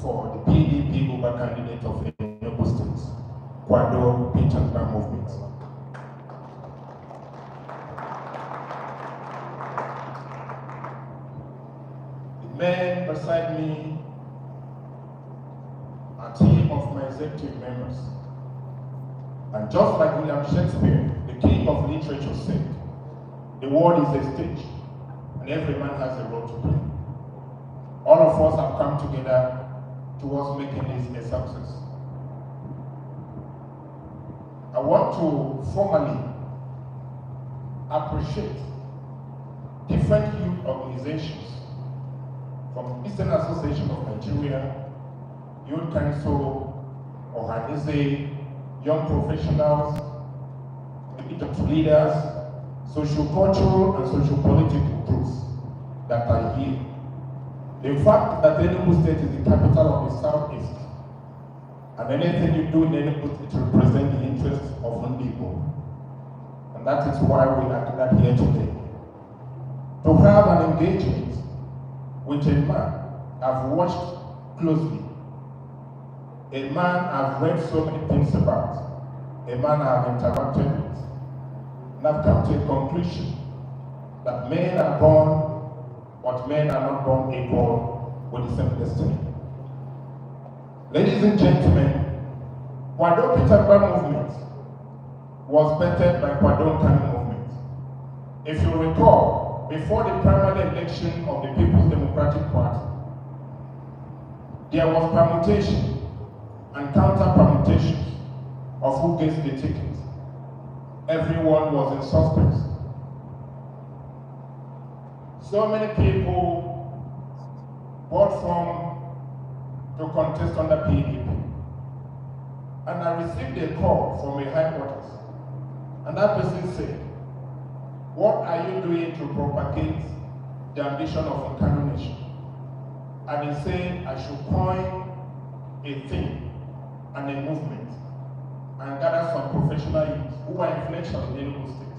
for the PDP Uber candidate of Enugu State, Kwado Peter Mbah movement. The men beside me are a team of my executive members. And just like William Shakespeare, the king of literature, said, the world is a stage, and every man has a role to play. All of us have come together towards making this a success. I want to formally appreciate different youth organizations from Eastern Association of Nigeria, Youth Council, Ohanese, young professionals, religious leaders, socio-cultural and socio-political groups that are here. The fact that Enugu State is the capital of the Southeast, and anything you do in Enugu State represents the interests of Ndibo. And that is why we are gathered here today. To have an engagement with a man I've watched closely, a man I've read so many things about, a man I've interacted with, and I've come to a conclusion that men are born, but men are not born equal with the same destiny. Ladies and gentlemen, Kwado Peter Mbah movement was bettered by Kwado Nkanu movement. If you recall, before the primary election of the People's Democratic Party, there was permutation and counter-permutations of who gets the ticket. Everyone was in suspense. So many people bought form to contest under PDP. And I received a call from a high quarters. And that person said, what are you doing to propagate the ambition of Nkanu nation? And he said I should coin a thing and a movement and gather some professional youths who are influential in Enugu State.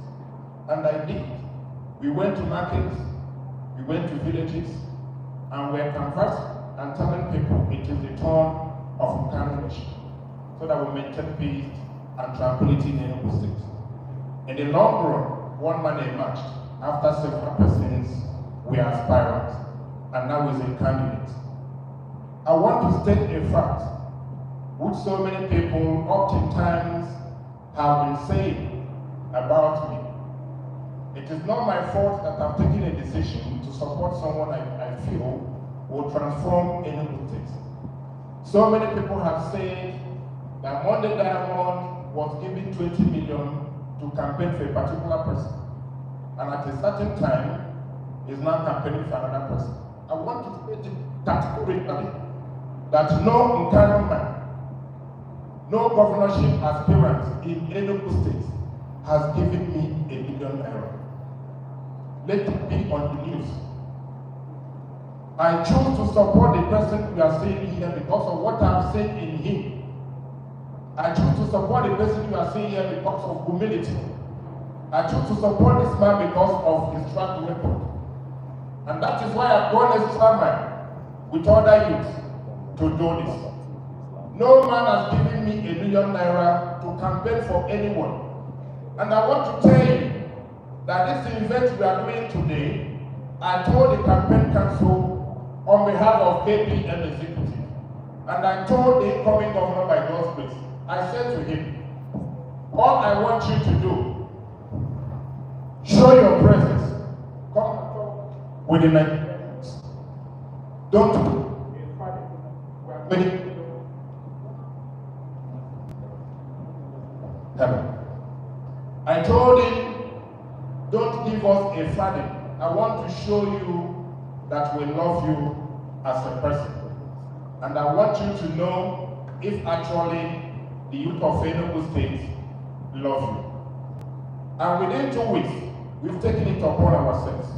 And I did. We went to markets, we went to villages, and we are conversing and telling people it is the turn of Nkanu nation, so that we maintain peace and tranquility in Enugu State. In the long run, one man emerged after several persons were aspirants, and now is a candidate. I want to state a fact which so many people oftentimes have been saying about me. It is not my fault that I've taken a decision to support someone I feel will transform Enugu State. So many people have said that Monday Diamond was given 20 million to campaign for a particular person, and at a certain time is now campaigning for another person. I want to state it categorically that no Nkanu man, no governorship aspirant in Enugu State has given me $1 million. Let it be on the news. I choose to support the person you are seeing here because of what I've seen in him. I choose to support the person you are seeing here because of humility. I choose to support this man because of his track record. And that is why I've gone extra mile with other youths to do this. No man has given me $1 million to campaign for anyone. And I want to tell you that this event we are doing today, I told the campaign council on behalf of KPM executive, and I told the incoming governor by God's grace, I said to him, all I want you to do, show your presence, come and talk with the Nigerians. Don't I told him, don't give us a farthing. I want to show you that we love you as a person. And I want you to know if actually the youth of Enugu State love you. And within 2 weeks, we've taken it upon ourselves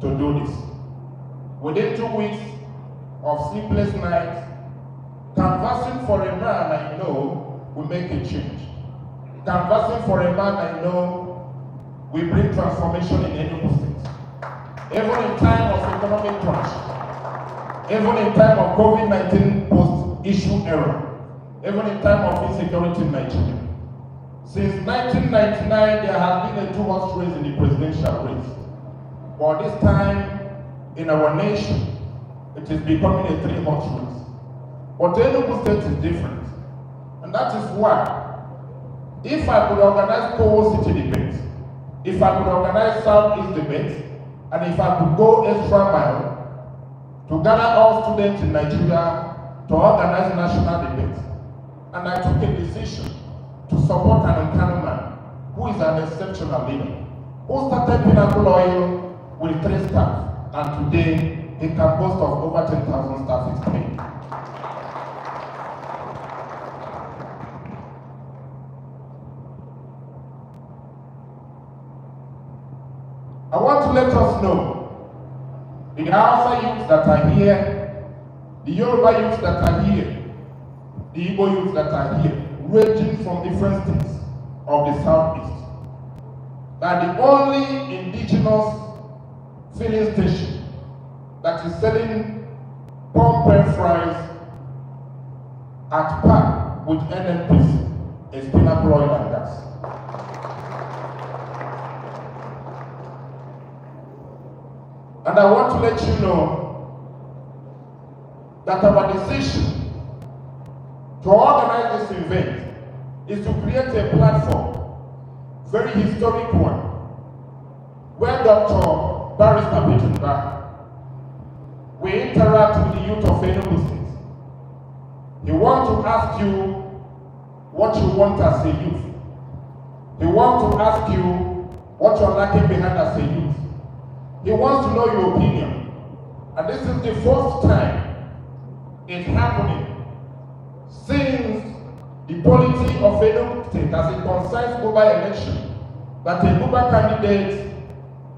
to do this. Within 2 weeks of sleepless nights, canvassing for a man I know will make a change. Canvassing for a man I know will bring transformation in Enugu State. Even in time of economic crunch, even in time of COVID-19 era, even in time of insecurity in Nigeria. Since 1999, there has been a two-horse race in the presidential race. But this time, in our nation, it is becoming a three-horse race. But Enugu State is different. And that is why, if I could organize Kowo City debates, if I could organize Southeast debates, and if I could go extra mile to gather all students in Nigeria to organize national debates, and I took a decision to support an Nkanu man who is an exceptional leader, who started Pinnacle Oil with 3 staff, and today he can boast of over 10,000 staff is paid. I want to let us know, the Hausa youths that are here, the Yoruba youths that are here, the Igbo youths that are here, ranging from different states of the Southeast, that the only indigenous filling station that is selling pomp fries at par with NNPC is Pinnacle Oil and Gas. And I want to let you know that our decision to organize this event is to create a platform, very historic one, where Dr. Barrister Mbah will interact with the youth of Enugu State. He wants to ask you what you want as a youth. He wants to ask you what you're lacking behind as a youth. He wants to know your opinion. And this is the first time it's happening since the polity of Enugu State as it concerns global election, that a global candidate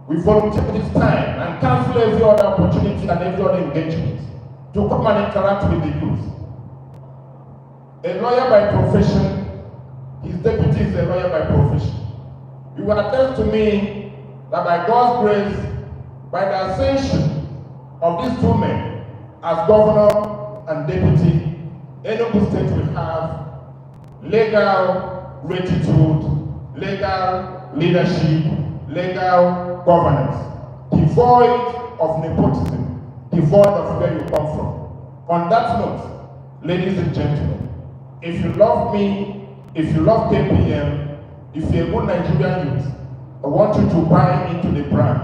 will volunteer his time and cancel every other opportunity and every other engagement to come and interact with the youth. A lawyer by profession, his deputy is a lawyer by profession. You will attest to me that by God's grace, by the ascension of these 2 men as governor and deputy, Enugu State will have legal rectitude, legal leadership, legal governance, devoid of nepotism, devoid of where you come from. On that note, ladies and gentlemen, if you love me, if you love KPM, if you're a good Nigerian youth, I want you to buy into the brand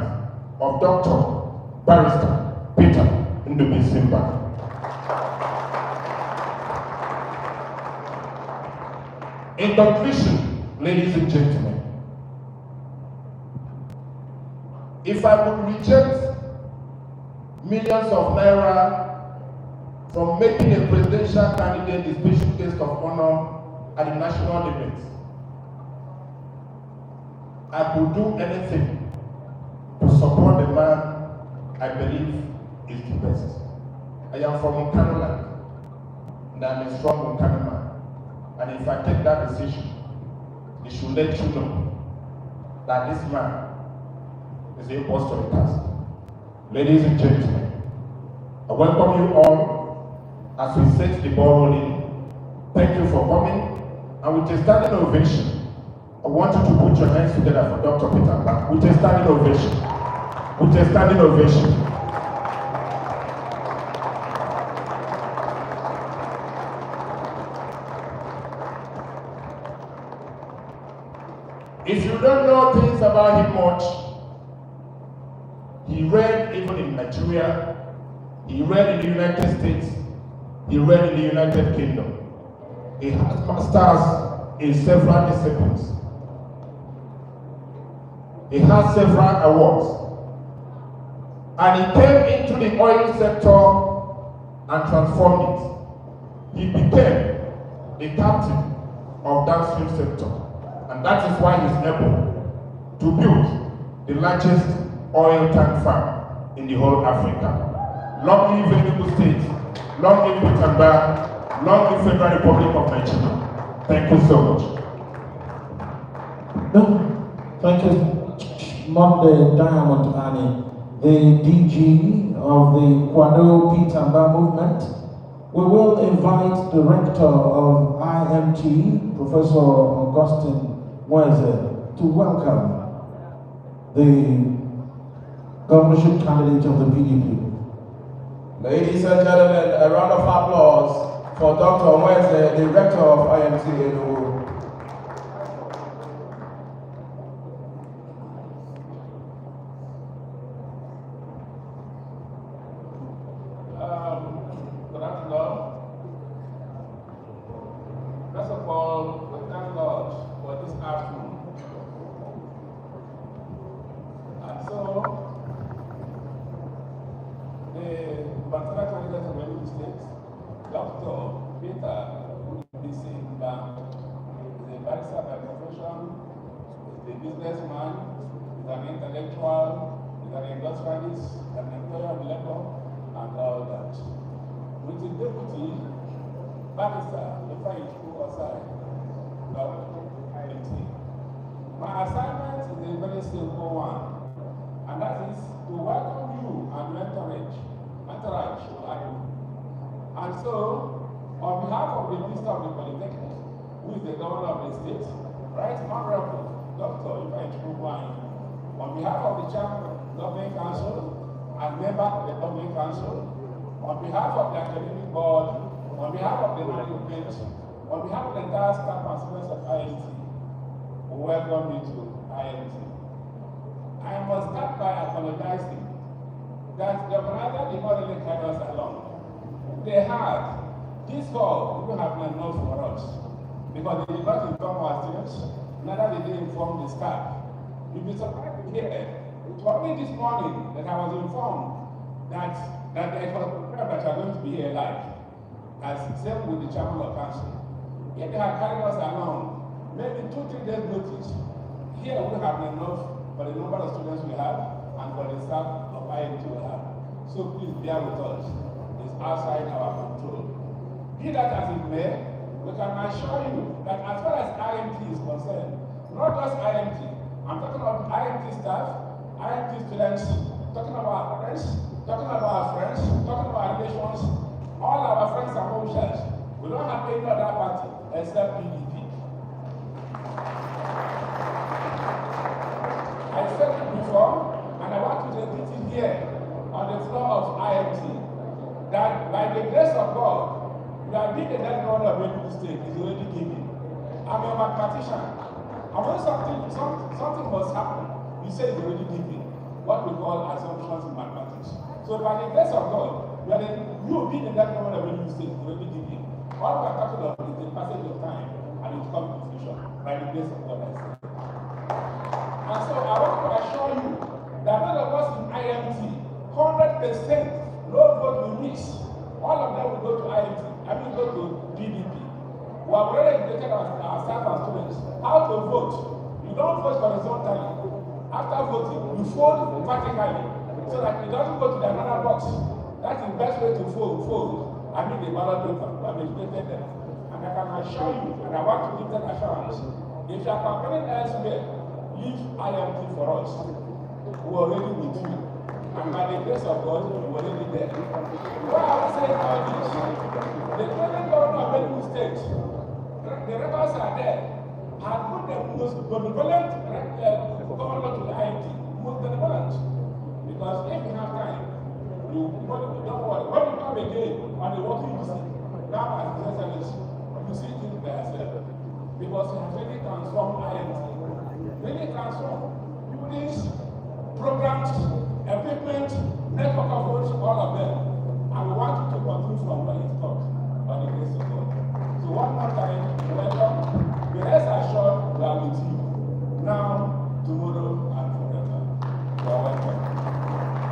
of Dr. Barrister Peter Mbah. In conclusion, ladies and gentlemen, if I would reject millions of naira from making a presidential candidate the special guest of honor at the national event, I could do anything to support the man I believe is the best. I am from Nkanu land, and I'm a strong Nkanu man. And if I take that decision, it should let you know that this man is the apostle of the task. Ladies and gentlemen, I welcome you all as we set the ball rolling. Thank you for coming, and with a standing ovation, I want you to put your hands together for Dr. Peter Mbah. With a standing ovation. With a standing ovation. If you don't know things about him much, he read even in Nigeria, he read in the United States, he read in the United Kingdom. He has masters in several disciplines. He has several awards. And he came into the oil sector and transformed it. He became the captain of downstream sector. And that is why he's able to build the largest oil tank farm in the whole Africa. Long live Enugu State, long live Peter Mbah, long live Federal Republic of Nigeria. Thank you so much. Thank you. Monday Diamond Annie, the DG of the Kwado Peter Mbah movement. We will invite the rector of IMT, Professor Augustine Mweze, to welcome the governorship candidate of the PDP. Ladies and gentlemen, a round of applause for Dr. Mweze, the rector of IMT Enugu. Good afternoon. First of all, we thank God for this afternoon. And so, the particular candidate of Enugu State, Dr. Peter Mbah, is a barrister by profession, is a businessman, is an intellectual, is an industrialist, an employer of labor, and all that. With the deputy barrister, the fight aside of IMT. My assignment is a very simple one, and that is to welcome you and encourage to IMT. And so, on behalf of the Minister of the Polytechnic, who is the governor of the state, Right Honorable Dr. on behalf of the chairman of the Governing Council and member of the Governing Council, on behalf of the academic board, on behalf of the management, on behalf of the entire staff and students of IMT, we welcome you to IMT. I must start by apologizing that the organizer did not really carry us along. They had this hall didn't have enough for us because they did not inform our students, neither did they inform the staff. You'll be surprised to hear it was only this morning that I was informed that it was confirmed that you are going to be here live, as same with the chairman of council. If they had carried us along, maybe 2-3 days notice, here we have enough for the number of students we have and for the staff of IMT we have. So please bear with us. It's outside our control. Be that as it may, we can assure you that as far as IMT is concerned, not just IMT, I'm talking about IMT staff, IMT students, talking about our parents, talking about our friends, talking about our relations, all our friends and home. We don't have any other party except PDP. I said it before, and I want to repeat it here on the floor of IMT, that by the grace of God, we have been the next governor of Enugu State is already given. I'm a mathematician. And when something must happen, you say it's already given. What we call assumptions in mathematics. So by the grace of God, you being the next governor of Enugu State is already given. All we are talking about is the passage of time and it comes to fruition by the grace of God, I say. And so I want to assure you that none of us in IMT, 100%, no vote will miss. All of them will go to IMT, go to PDP. We have already educated our staff and students how to vote. You don't vote horizontally. After voting, you fold vertically so that it doesn't go to the another box. That's the best way to fold. The ballot paper. We have educated them. And I can assure you, and I want to give that assurance, if you are campaigning elsewhere, leave IMT for us. We're already with you. And by the grace of God, we're already there. Why are we saying all this? The present governor of Enugu State, the records are there, has put the most benevolent governor to the IMT, most benevolent. Because if you have time, don't worry. When you come again on the working visit, now as His Excellency, you see things by yourself. Because he has really transformed IMT. Really transformed buildings, programs, equipment, network of roads, all of them. And we want you to continue from where you talk by the grace of God. So one more time, welcome. Be rest assured we are with you. Now, tomorrow, and forever. You are welcome.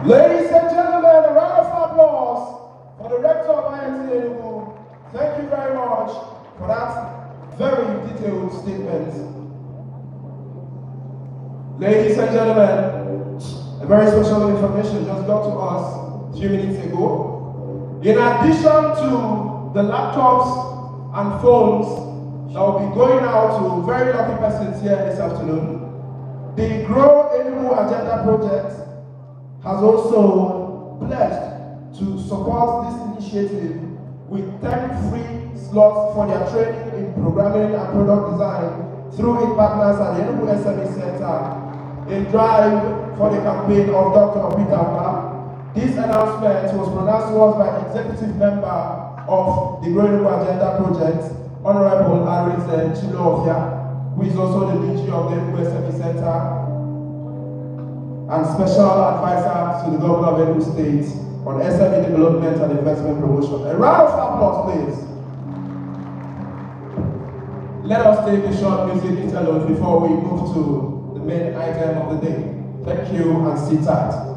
Ladies and gentlemen, a round of applause for the rector of IMT Enugu. Thank you very much for that very detailed statement. Ladies and gentlemen, a very special information just got to us a few minutes ago. In addition to the laptops and phones that will be going out to very lucky persons here this afternoon, the Grow Enugu Agenda Project has also pledged to support this initiative with 10 free slots for their training in programming and product design through its partners at the Enugu SME Center, a drive for the campaign of Dr. Peter Mbah. This announcement was pronounced to us by Executive Member of the Growing Agenda Project, Honorable Aris Chiloofia, who is also the DG of the Enugu SME Center and Special Advisor to the Governor of Enugu State on SME Development and Investment Promotion. A round of applause, please. Let us take a short music interlude before we move to the main item of the day. Thank you and sit tight.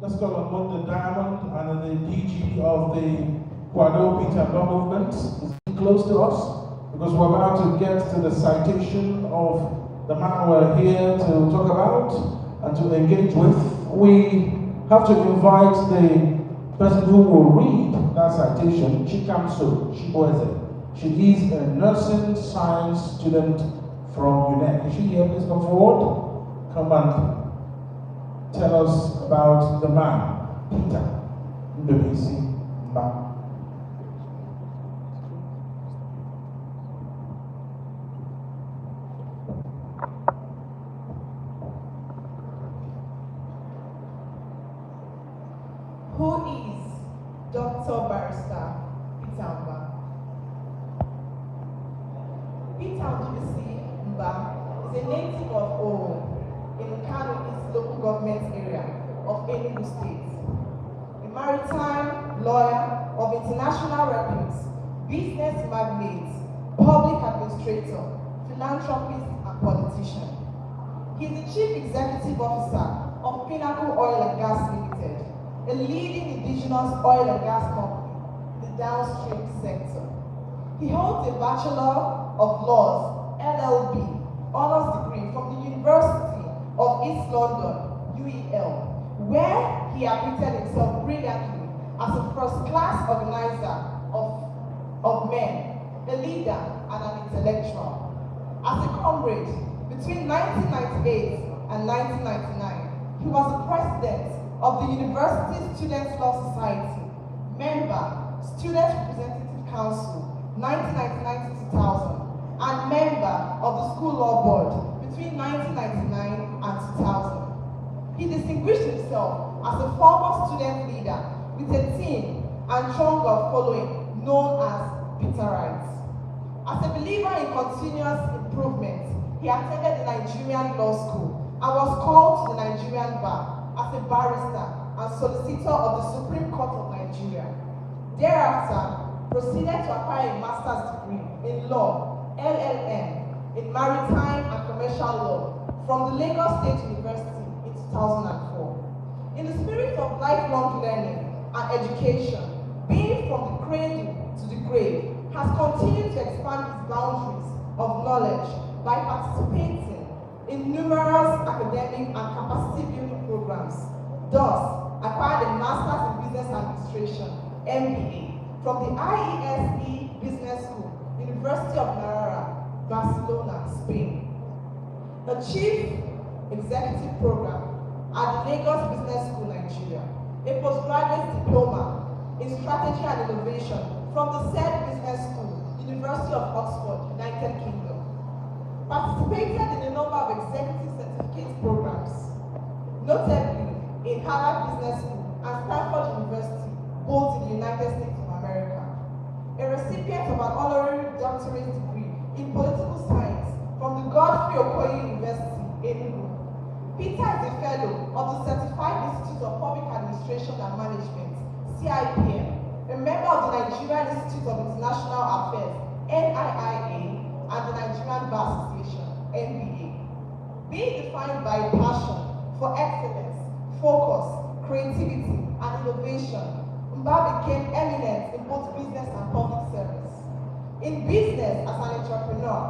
Let's go among the Diamond and the DG of the Kwado Peter Mbah movement is close to us because we're about to get to the citation of the man we're here to talk about and to engage with. We have to invite the person who will read that citation, Chikamso Chiboeze. She is a nursing science student from UNED. Is she here? Please come forward. Come and tell us about the man, Peter Mbah. Who is Dr. Barrister Peter Mbah? Peter Mbah is a native of Owo in Kano East local government area of Enugu State. A maritime lawyer of international repute, business magnate, public administrator, philanthropist, and politician. He is the Chief Executive Officer of Pinnacle Oil and Gas Limited, a leading indigenous oil and gas company in the downstream sector. He holds a Bachelor of Laws, LLB, honors degree from the University of East London, UEL, where he acquitted himself brilliantly as a first-class organizer of men, a leader, and an intellectual. As a comrade, between 1998 and 1999, he was the president of the University Students' Law Society, member, Student Representative Council, 1999 to 2000, and member of the School Law Board between 1999 and 2000. He distinguished himself as a former student leader with a team and stronger following known as Peterites. As a believer in continuous improvement, he attended the Nigerian Law School and was called to the Nigerian Bar as a barrister and solicitor of the Supreme Court of Nigeria. Thereafter, proceeded to acquire a master's degree in law, LLM, in maritime and commercial law from the Lagos State University in 2004. In the spirit of lifelong learning and education, being from the cradle to the grave, has continued to expand its boundaries of knowledge by participating in numerous academic and capacity building programs. Thus, acquired a Master's in Business Administration, MBA, from the IESE Business School, University of Narara, Barcelona, Spain. The Chief Executive Program at the Lagos Business School, Nigeria. A postgraduate diploma in Strategy and Innovation from the said Business School, University of Oxford, United Kingdom. Participated in a number of executive certificate programs, notably in Harvard Business School and Stanford University, both in the United States of America. A recipient of an honorary doctorate degree in political science from the Godfrey Okoye University, Enugu. Peter is a fellow of the Certified Institute of Public Administration and Management, CIPM, a member of the Nigerian Institute of International Affairs, NIIA, and the Nigerian Bar Association, NBA. Being defined by a passion for excellence, focus, creativity, and innovation, Mbah became eminent in both business and public service. In business, as an entrepreneur,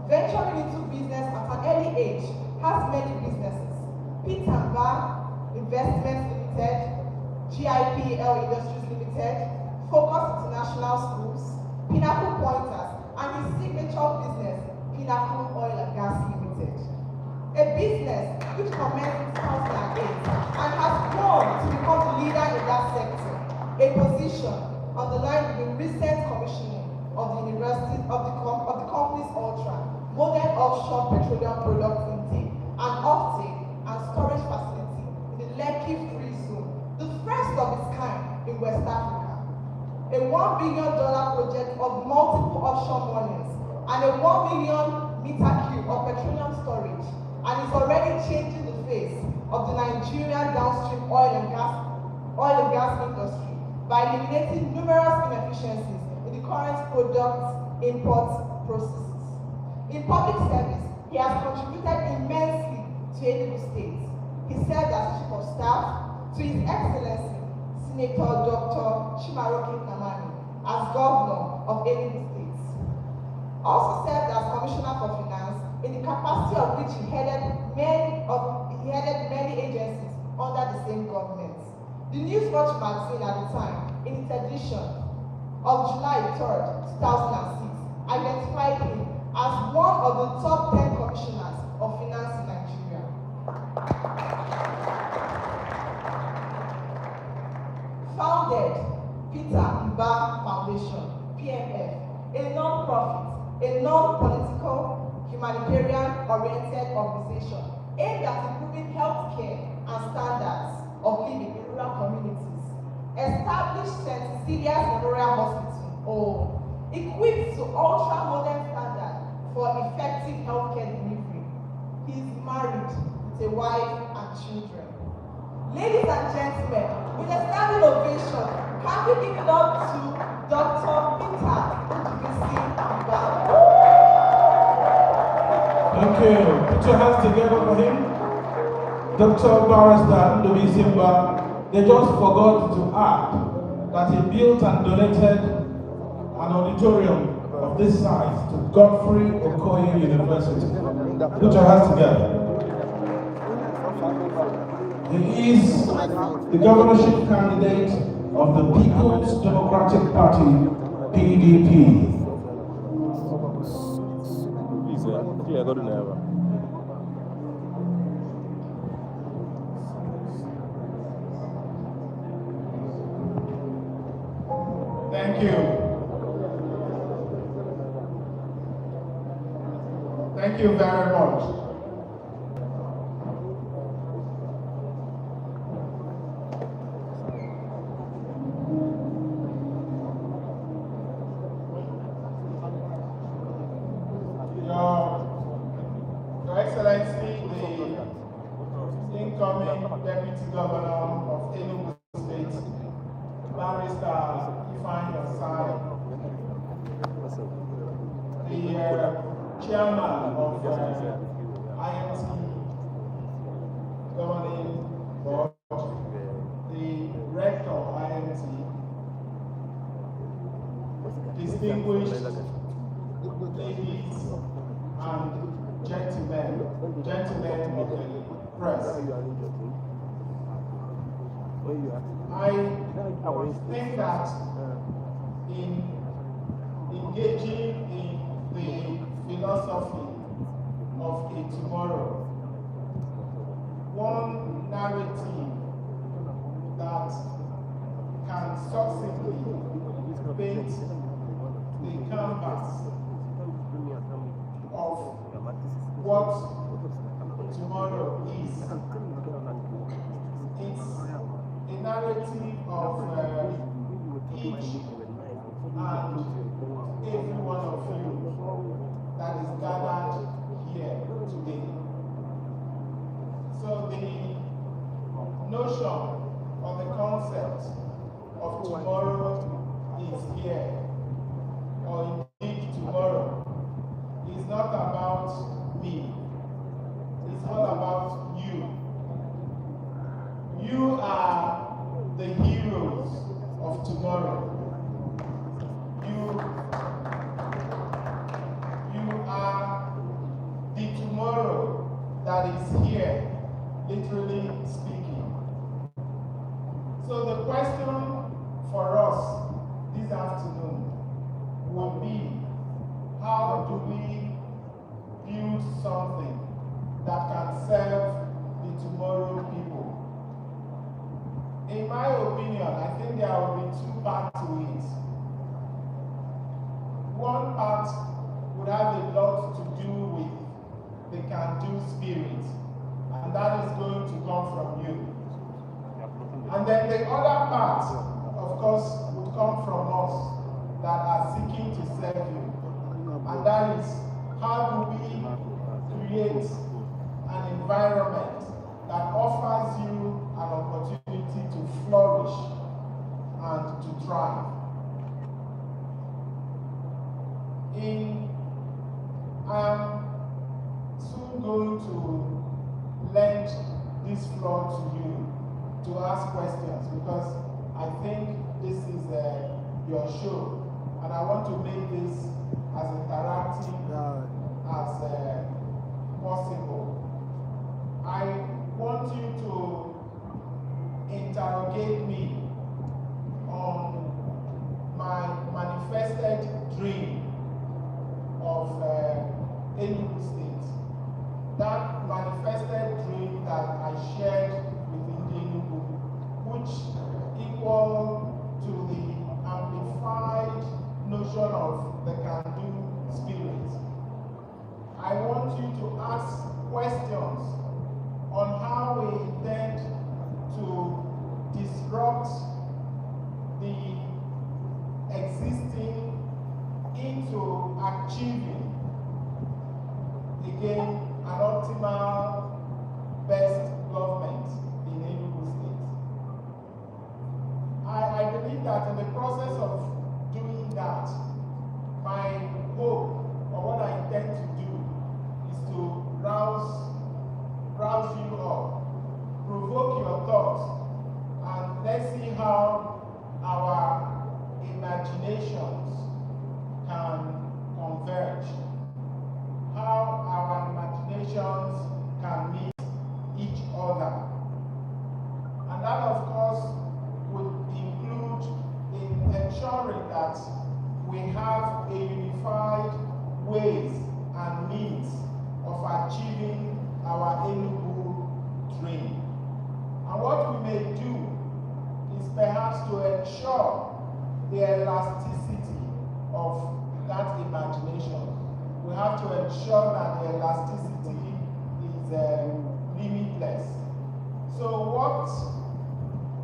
venturing into business at an early age has many businesses. Peter Mbah Investments Limited, GIPL Industries Limited, Focus International Schools, Pinnacle Pointers, and his signature business, Pinnacle Oil and Gas Limited. A business which commenced in 2008 and has grown to become the leader in that sector, a position underlined with the recent commissioning of the university of the company's Ultra modern offshore petroleum product intake and offtake and storage facility in the Lekki Free Zone, the first of its kind in West Africa. A $1 billion project of multiple offshore moorings and a 1 million meter cube of petroleum storage, and is already changing the face of the Nigerian downstream oil and gas industry by eliminating numerous inefficiencies in the current product import processes. In public service, he has contributed immensely to Enugu State. He served as Chief of Staff to His Excellency Senator Dr. Chimaroke Kamani as Governor of Enugu State. Also served as Commissioner for Finance in the capacity of which he headed many agencies under the same government. The Newswatch magazine at the time, in its edition of July 3rd, 2006, identified him as one of the top 10 commissioners of finance in Nigeria. Founded Peter Mbah Foundation, PMF, a non-profit, a non-political, humanitarian-oriented organization aimed at improving healthcare and standards of living in rural communities. Established St. Cecilia's Memorial Hospital, or equipped to ultra-modern standards for effective healthcare delivery. He is married with a wife and children. Ladies and gentlemen, with a standing ovation, can we give it up to Dr. Peter Mbah? Thank you. Put your hands together for him. Dr. Barrister Mbah, they just forgot to add that he built and donated an auditorium of this size to Godfrey Okoye University. Put your hands together. He is the governorship candidate of the People's Democratic Party, PDP. Thank you. Thank you very much. Your Excellency, the incoming Deputy Governor of Enugu State, Barrister the chairman of IMT governing board, the rector of IMT, distinguished ladies and gentlemen of the press. I think that in engaging in the philosophy of a tomorrow, one narrative that can succinctly paint the canvas of what tomorrow is. It's a narrative of each and every one of you that is gathered here today. So the notion or the concept of tomorrow is here, or indeed tomorrow, is not about me. It's all about you. You are the heroes of tomorrow. You are the tomorrow that is here, literally speaking. So the question for us this afternoon will be, how do we build something that can serve the tomorrow people? In my opinion, I think there will be two parts to it. One part would have a lot to do with the can-do spirit, and that is going to come from you. And then the other part, of course, would come from us that are seeking to serve you. And that is, how do we create an environment that offers you an opportunity to flourish and to thrive. I'm soon going to lend this floor to you to ask questions, because I think this is your show, and I want to make this as interactive as possible. I want you to interrogate me on my manifested dream of Enugu State. That manifested dream that I shared with Enugu, which equal to the amplified notion of the can-do spirit. I want you to ask questions on how we intend to disrupt the existing into achieving, again, an optimal best government in Enugu State. I believe that in the process of doing that, my hope, or what I intend to do, is to rouse you up, provoke your thoughts, and let's see how our imaginations can converge, how our imaginations can meet each other. And that, of course, would include in ensuring that we have a unified ways and means of achieving our Enugu dream. And what we may do is perhaps to ensure the elasticity of that imagination. We have to ensure that the elasticity is limitless. So what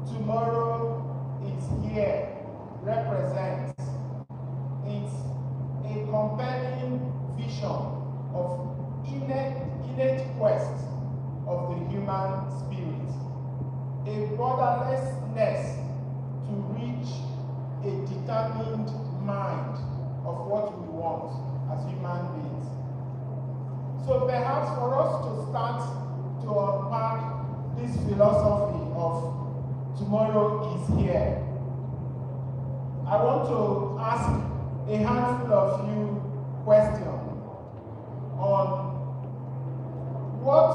tomorrow is here represents, it's a compelling vision of innate quest of the human spirit, a borderlessness to reach a determined mind of what we want as human beings. So perhaps for us to start to unpack this philosophy of tomorrow is here, I want to ask a handful of you questions on what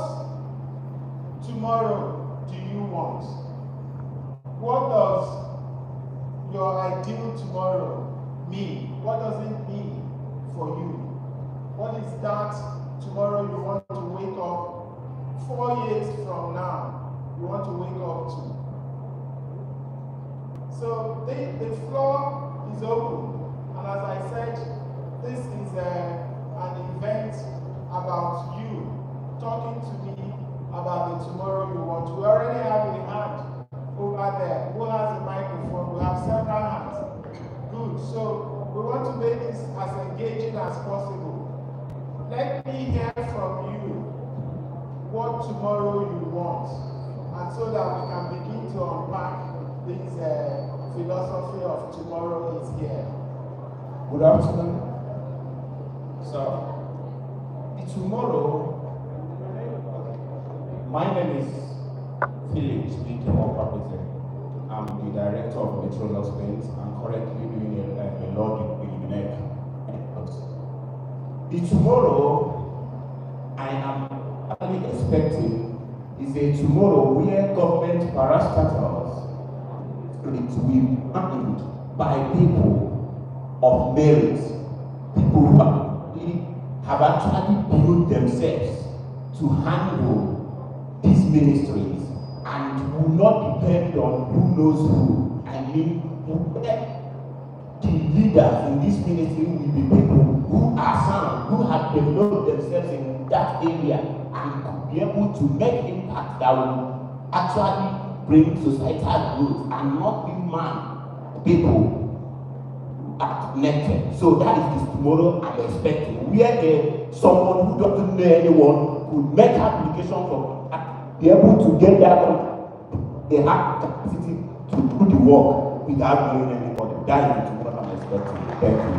tomorrow do you want? What does your ideal tomorrow mean? What does it mean for you? What is that tomorrow you want to wake up 4 years from now? You want to wake up to? So the floor is open, and as I said, this is an event about you talking to me about the tomorrow you want. We already have a hand over there. Who has a microphone? We have several hands. engaging as possible. Let me hear from you what tomorrow you want, and so that we can begin to unpack this philosophy of tomorrow is here. Good afternoon. So, tomorrow, my name is Philip speaking of Papitek. I'm the director of Metro Spain. I'm currently doing a law degree in UNEC. The tomorrow I am actually expecting is a tomorrow where government parastatals will be managed by people of merit, people who have actually built themselves to handle these ministries and will not depend on who knows who. I mean, the leaders in this ministry will be people who are sound, who have developed themselves in that area and could be able to make impact that will actually bring societal growth and not be man people are connected. So that is the tomorrow I'm expecting, where someone who doesn't know anyone could make application for be able to get that they have capacity to do the work without knowing anybody. That is the tomorrow I'm expecting. Thank you.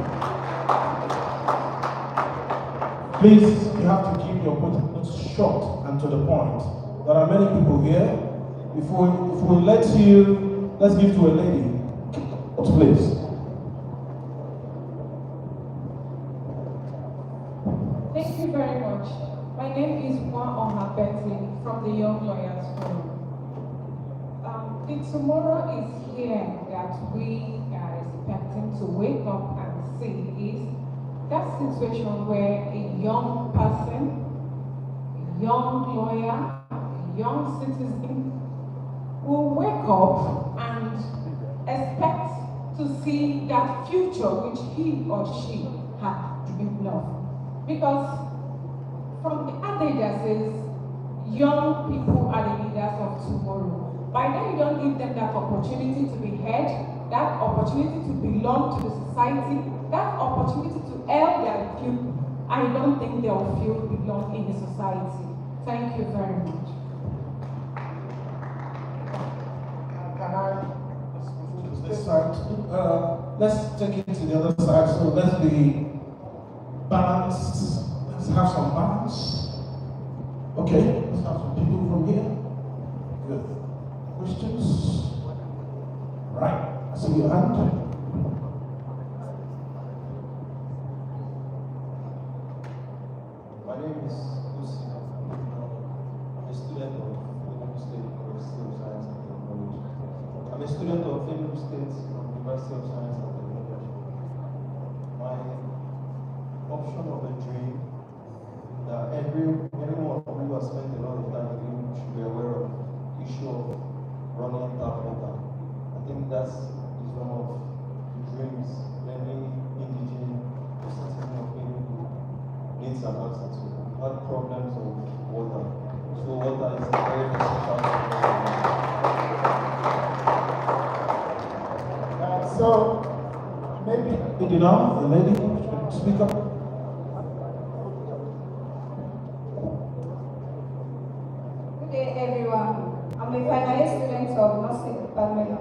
Please, you have to keep your points short and to the point. There are many people here. If we let you, let's give to a lady. Please. Thank you very much. My name is Mbah from the Young Lawyers Forum. The tomorrow is here that we are expecting to wake up and see is that situation where a young person, a young lawyer, a young citizen will wake up and expect to see that future which he or she had dreamed of. Because from the adage that says, young people are the leaders of tomorrow. By then you don't give them that opportunity to be heard, that opportunity to belong to the society, that opportunity to help their people. I don't think they'll feel belong in the society. Thank you very much. Can I This side. Let's take it to the other side. So let's be balanced. Let's have some balance. Okay, let's have some people from here. Good. Questions? Right. I see your hand. My name is Lucy. I'm a student of Enugu State University of Science and Technology. I'm a student of Enugu State University of Science and Technology. My option of a dream that anyone who has spent a lot of time with you should be aware of the issue of running tap water. I think that is one of the dreams many indigenous citizens of Enugu needs an answer to. What problems of water? So water is a very essential so maybe Good enough. The lady should speak up. Good day, everyone. I'm a final year student of Nursing Department,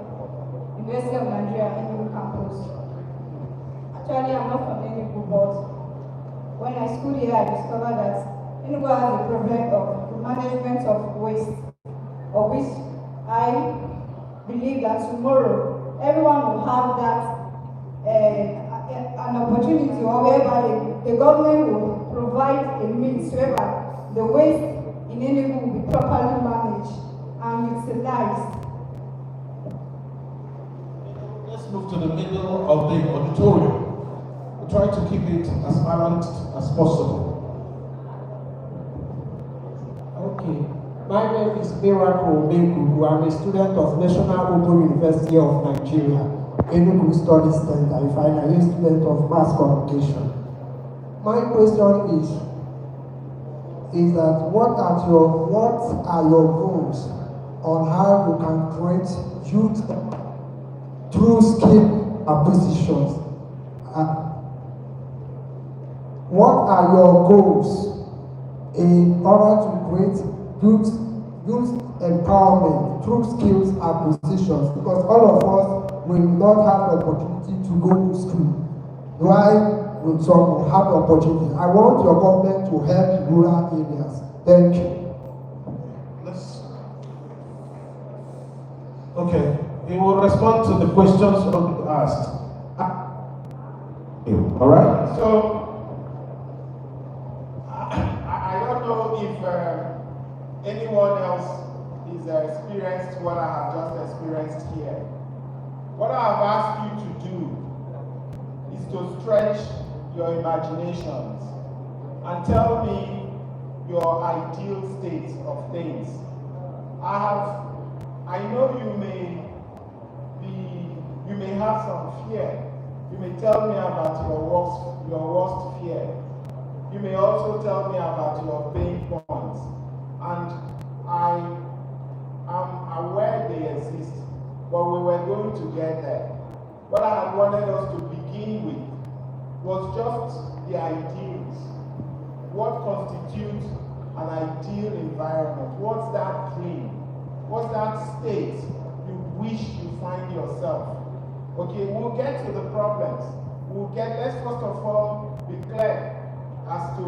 University of Nigeria, Enugu campus. Actually, I'm not from Enugu, but when I schooled here, I discovered that Enugu has a problem of management of waste, of which I believe that tomorrow everyone will have that an opportunity, or whereby the government will provide a means whereby the waste in Enugu will be properly managed and utilized. Let's move to the middle of the auditorium. We'll try to keep it as balanced as possible. Okay. My name is Miracle Obengugu. I'm a student of National Open University of Nigeria, Enugu Study Center, a final year student of mass communication. My question is that what are your goals on how you can create youth through skill acquisitions? what are your goals in order to create youth empowerment through skills acquisitions? Because all of us will not have the opportunity to go to school. Why will some have the opportunity? I want your government to help rural areas. Thank you. Okay, he will respond to the questions asked. All right? So, I don't know if anyone else is experienced what I have just experienced here. What I have asked you to do is to stretch your imaginations and tell me your ideal state of things. I know you may have some fear. You may tell me about your worst fear. You may also tell me about your pain points. And I am aware they exist, but we were going to get there. What I had wanted us to begin with was just the ideals. What constitutes an ideal environment? What's that dream? What's that state you wish you find yourself? Okay, we'll get to the problems. Let's first of all be clear as to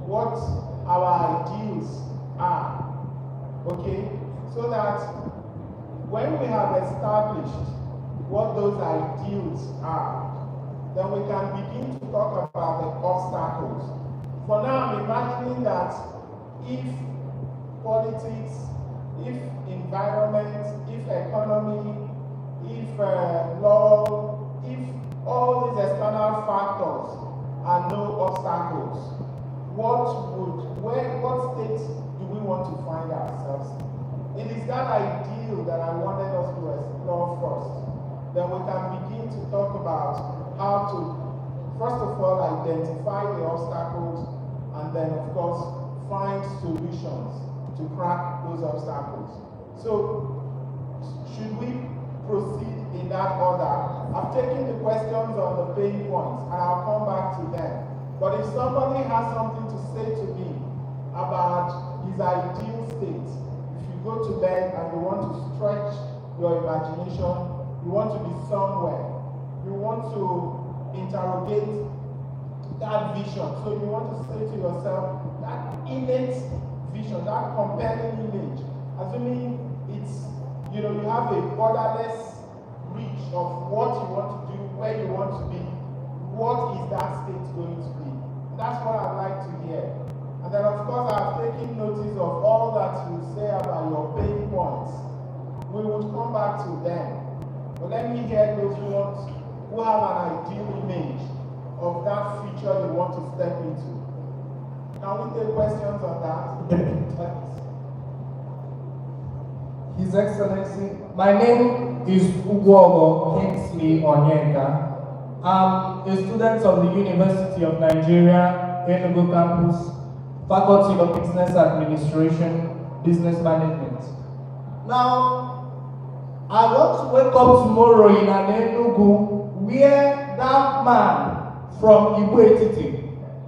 what our ideals are. Okay, so that when we have established what those ideals are, then we can begin to talk about the obstacles. For now, I'm imagining that if politics, if environment, if economy, if law, if all these external factors are no obstacles, what state do we want to find ourselves? It is that ideal that I wanted us to explore first. Then we can begin to talk about how to, first of all, identify the obstacles, and then, of course, find solutions to crack those obstacles. So, should we proceed in that order? I've taken the questions on the pain points, and I'll come back to them. But if somebody has something to say to me about his ideal state, if you go to bed and you want to stretch your imagination, you want to be somewhere, you want to interrogate that vision. So you want to say to yourself, that innate vision, that compelling image, assuming it's, you have a borderless reach of what you want to do, where you want to be, what is that state going to be? That's what I'd like to hear. And then, of course, I've taken notice of all that you say about your pain points. We would come back to them. But let me hear those who have an ideal image of that future they want to step into. Can we take questions on that? His Excellency, my name is Ugwogo Kingsley Onyeka. I'm a student of the University of Nigeria, Enugu campus, Faculty of Business Administration, Business Management. Now, I want to wake up tomorrow in an Enugu where that man from Igbo-Etiti,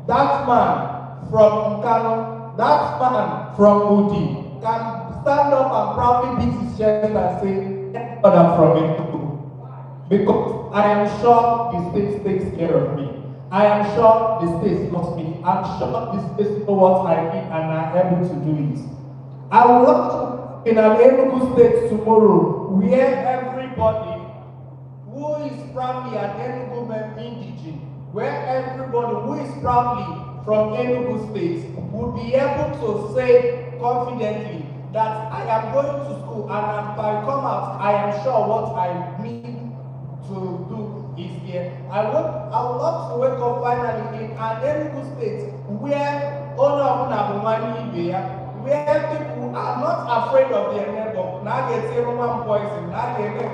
that man from Nkano, that man from Udi can stand up and proudly beat his chest and say, "God, I'm from Enugu." Because I am sure the state takes care of me. I am sure the state loves me. I'm sure the state knows what I need and I'm able to do it. I would love to be in an Enugu state tomorrow where everybody who is proudly an Enugu indigene, where everybody who is proudly from Enugu state would be able to say confidently that I am going to school and if I come out, I am sure what I need to do is here. I would love to wake up finally in an Enugu state where honor of Nabumani, where people are not afraid of their neighbor. Now they say Roman poison, now they make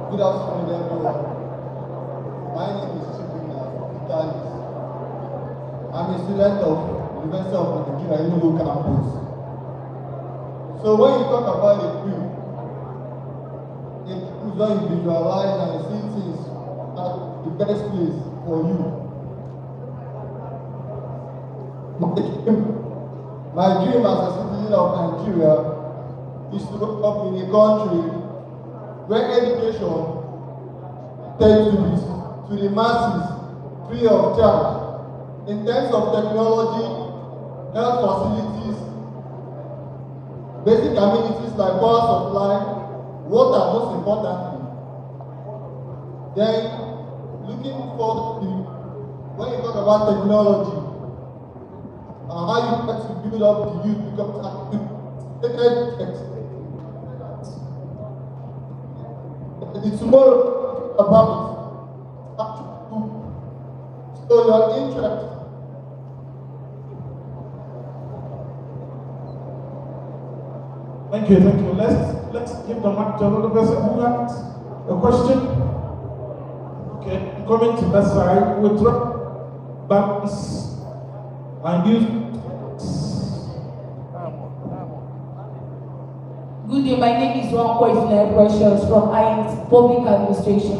Good afternoon, everyone. My name is Chibina Vitalis. I'm a student of University of Nigeria Enugu campus. So when you talk about a queen, it is when you visualize and see things at the best place for you. My dream as a citizen of Nigeria is to grow up in a country where education takes to the masses free of charge in terms of technology, health facilities, basic amenities like power supply, water most importantly. Then looking forward to when you talk about technology, how you get to build up the youth because it's more about so your interest. Thank you, thank you. Let's give the mic to another person who has a question. Okay, coming to that side, we'll drop balance and use. Good day, my name is Ron Precious from INT Public Administration.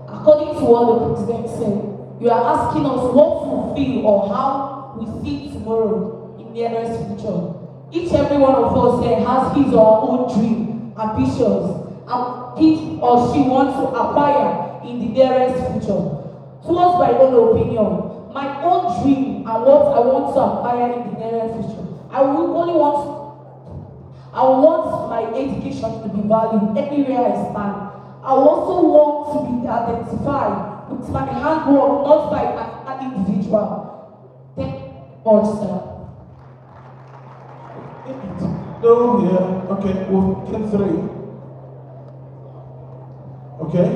According to what the president said, you are asking us what we feel or how we see tomorrow in the nearest future. Each every one of us here has his or her own dream, ambitions, and he or she wants to acquire in the nearest future. Towards my own opinion, my own dream and what I want to acquire in the nearest future, I want my education to be valued anywhere I stand. I also want to be identified with my handwork, not by an individual. Thank you much, sir. No, yeah, okay, we'll get three. Okay?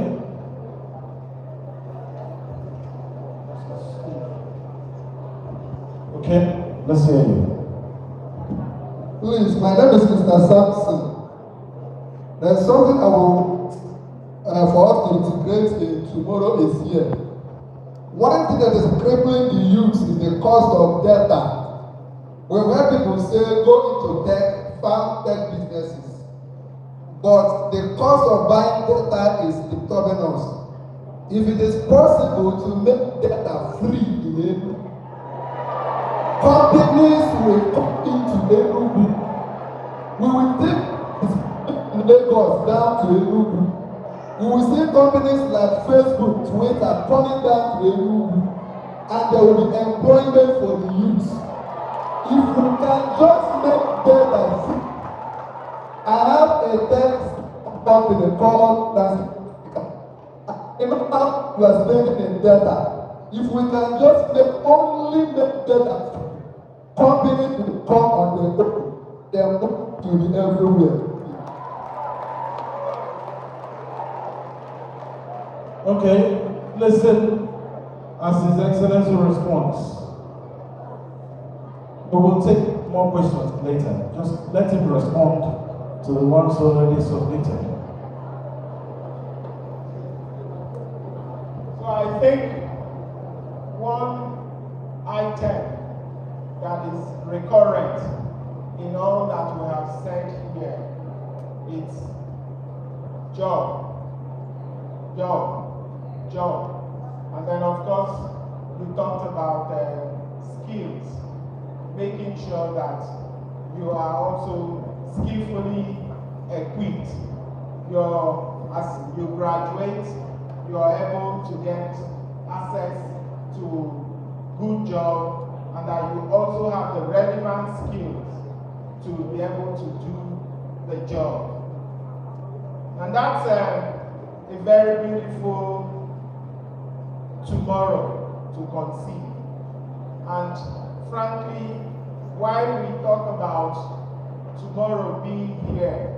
Okay, let's hear you. Please, my name is Mr. Sampson. There's something I will, for us to integrate in tomorrow is here. One thing that is crippling the youth is the cost of data. When people say go into tech, farm tech businesses, but the cost of buying data is disturbing us. If it is possible to make data free in Enugu, companies will come into Enugu. We will take Lagos down to Enugu. We will see companies like Facebook, Twitter coming down to Enugu, and there will be employment for the youth. If we can just make data free. I have a tech company called you are spending in data. If we can just only make data free, companies will come on their own. They will to be everywhere. Okay, listen as His Excellency responds. We will take more questions later. Just let him respond to the ones already submitted. So I think one item that is recurrent in all that we have said here is job. And then of course we talked about skills, making sure that you are also skillfully equipped. As you graduate, you are able to get access to good job, and that you also have the relevant skills to be able to do the job. And that's a very beautiful tomorrow to conceive. And frankly, while we talk about tomorrow being here,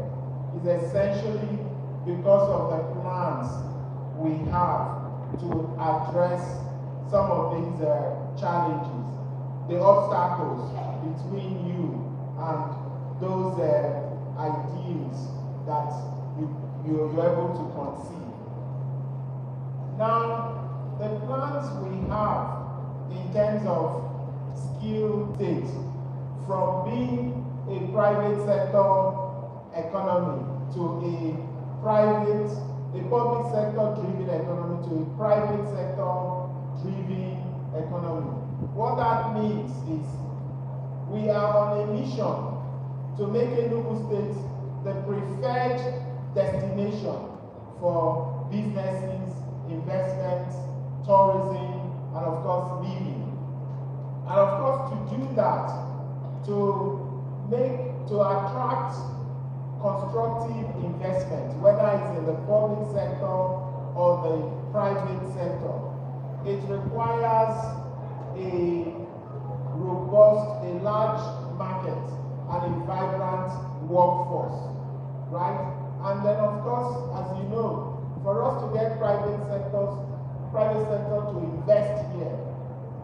is essentially because of the plans we have to address some of these challenges, the obstacles between you and those ideals that you're able to conceive. Now, the plans we have in terms of skill takes from being a private sector economy to a public sector driven economy to a private sector driven economy. What that means is we are on a mission to make Enugu State the preferred destination for businesses, investments, tourism, and of course living. And of course to do that, to attract constructive investment, whether it's in the public sector or the private sector, it requires a robust, a large market and a vibrant workforce, right? And then of course, as you know, for us to get private sector to invest here,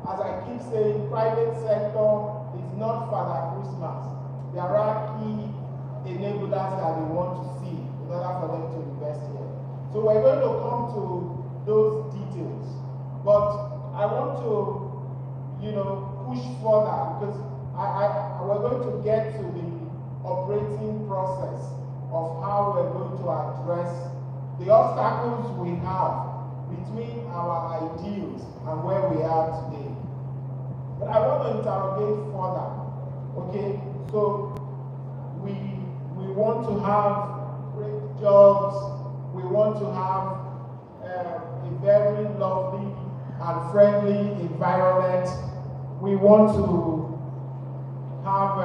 as I keep saying, private sector is not Father Christmas. There are key enablers that we want to see in order for them to invest here. So we're going to come to those details, but I want to, push further because we're going to get to the operating process of how we're going to address the obstacles we have between our ideals and where we are today. But I want to interrogate further. Okay, so we want to have great jobs. We want to have a very lovely and friendly environment. We want to have,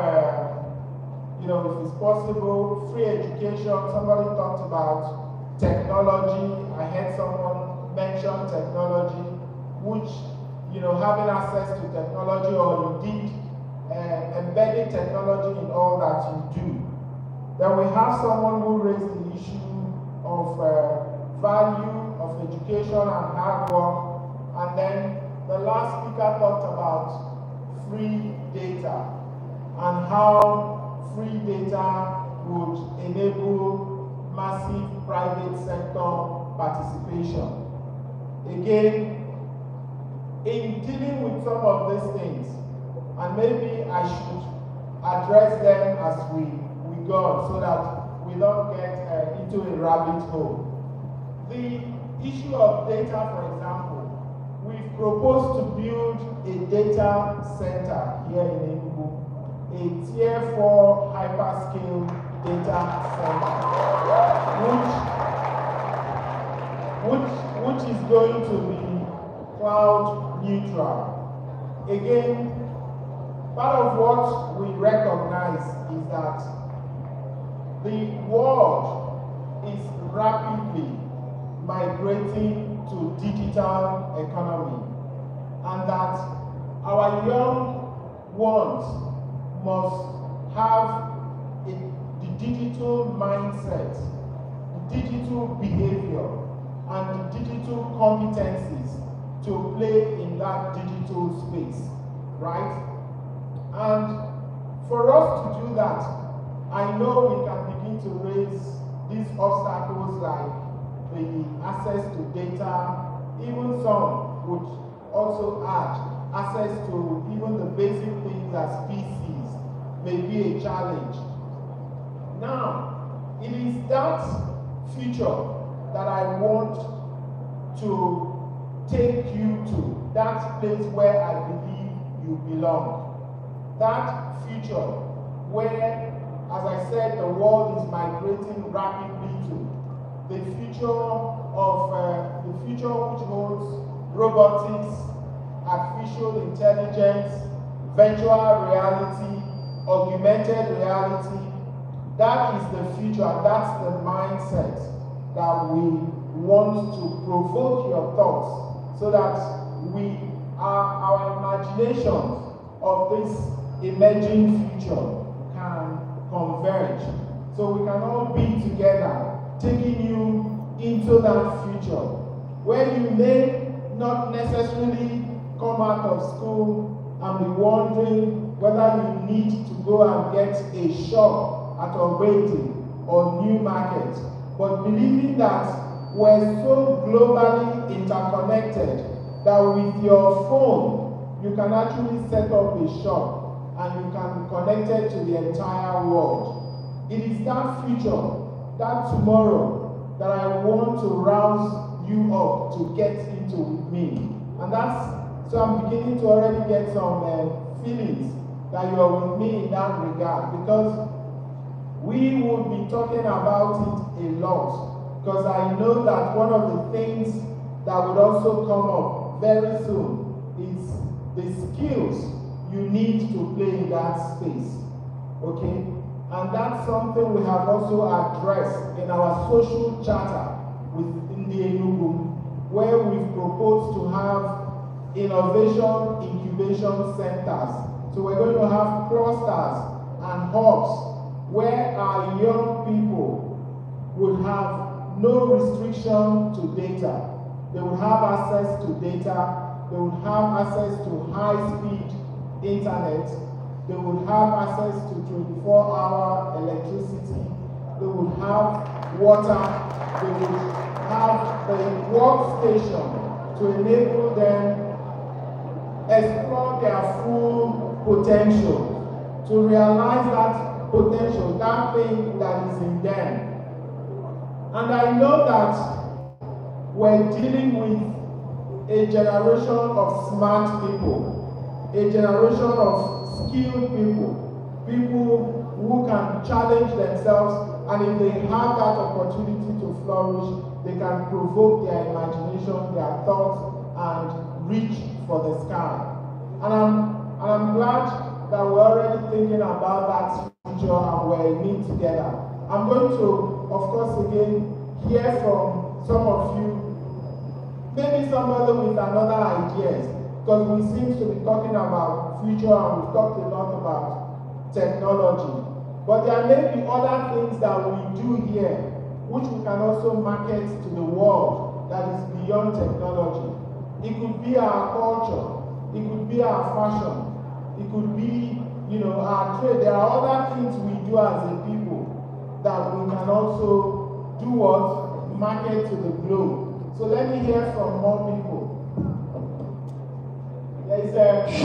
if it's possible, free education. Somebody talked about technology. I heard someone mention technology, which, having access to technology or indeed embedding technology in all that you do. Then we have someone who raised the issue of value of education and hard work. And then the last speaker talked about free data and how free data would enable massive private sector participation. Again, in dealing with some of these things, and maybe I should address them as we go on so that we don't get into a rabbit hole. The issue of data, for example, we've proposed to build a data center here in Enugu, a tier 4 hyperscale data center, which is going to be cloud neutral. Again, part of what we recognize is that the world is rapidly migrating to digital economy, and that our young ones must have the digital mindset, the digital behavior, and the digital competencies to play in that digital space, right? And for us to do that, I know we can begin to raise these obstacles like the access to data. Even some would also add access to even the basic things as PCs may be a challenge. Now, it is that future that I want to take you to, that place where I believe you belong. That future where, as I said, the world is migrating rapidly to. The future which holds robotics, artificial intelligence, virtual reality, augmented reality. That is the future, and that's the mindset that we want to provoke your thoughts so that our imaginations of this emerging future can converge. So we can all be together, taking you into that future where you may not necessarily come out of school and be wondering whether you need to go and get a shop at a waiting or new market, but believing that we're so globally interconnected that with your phone you can actually set up a shop and you can be connected to the entire world. It is that future, that tomorrow, that I want to rouse you up to get into with me. And so I'm beginning to already get some feelings that you are with me in that regard, because we will be talking about it a lot, because I know that one of the things that would also come up very soon is the skills you need to play in that space, okay? And that's something we have also addressed in our social charter within the Enugu, where we've proposed to have innovation incubation centers. So we're going to have clusters and hubs where our young people would have no restriction to data. They would have access to data. They would have access to high-speed internet. They would have access to 24-hour electricity. They would have water. They would have the workstation to enable them explore their full potential, to realize that potential, that thing that is in them. And I know that we're dealing with a generation of smart people, a generation of skilled people, people who can challenge themselves, and if they have that opportunity to flourish, they can provoke their imagination, their thoughts, and reach for the sky. And I'm glad that we're already thinking about that future and we're in it together. I'm going to, of course, again, hear from some of you, maybe somebody with another ideas, because we seem to be talking about future and we've talked a lot about technology. But there may be other things that we do here which we can also market to the world that is beyond technology. It could be our culture, it could be our fashion, it could be, our trade. There are other things we do as a people that we can also do what? Market to the globe. So let me hear from more people. There is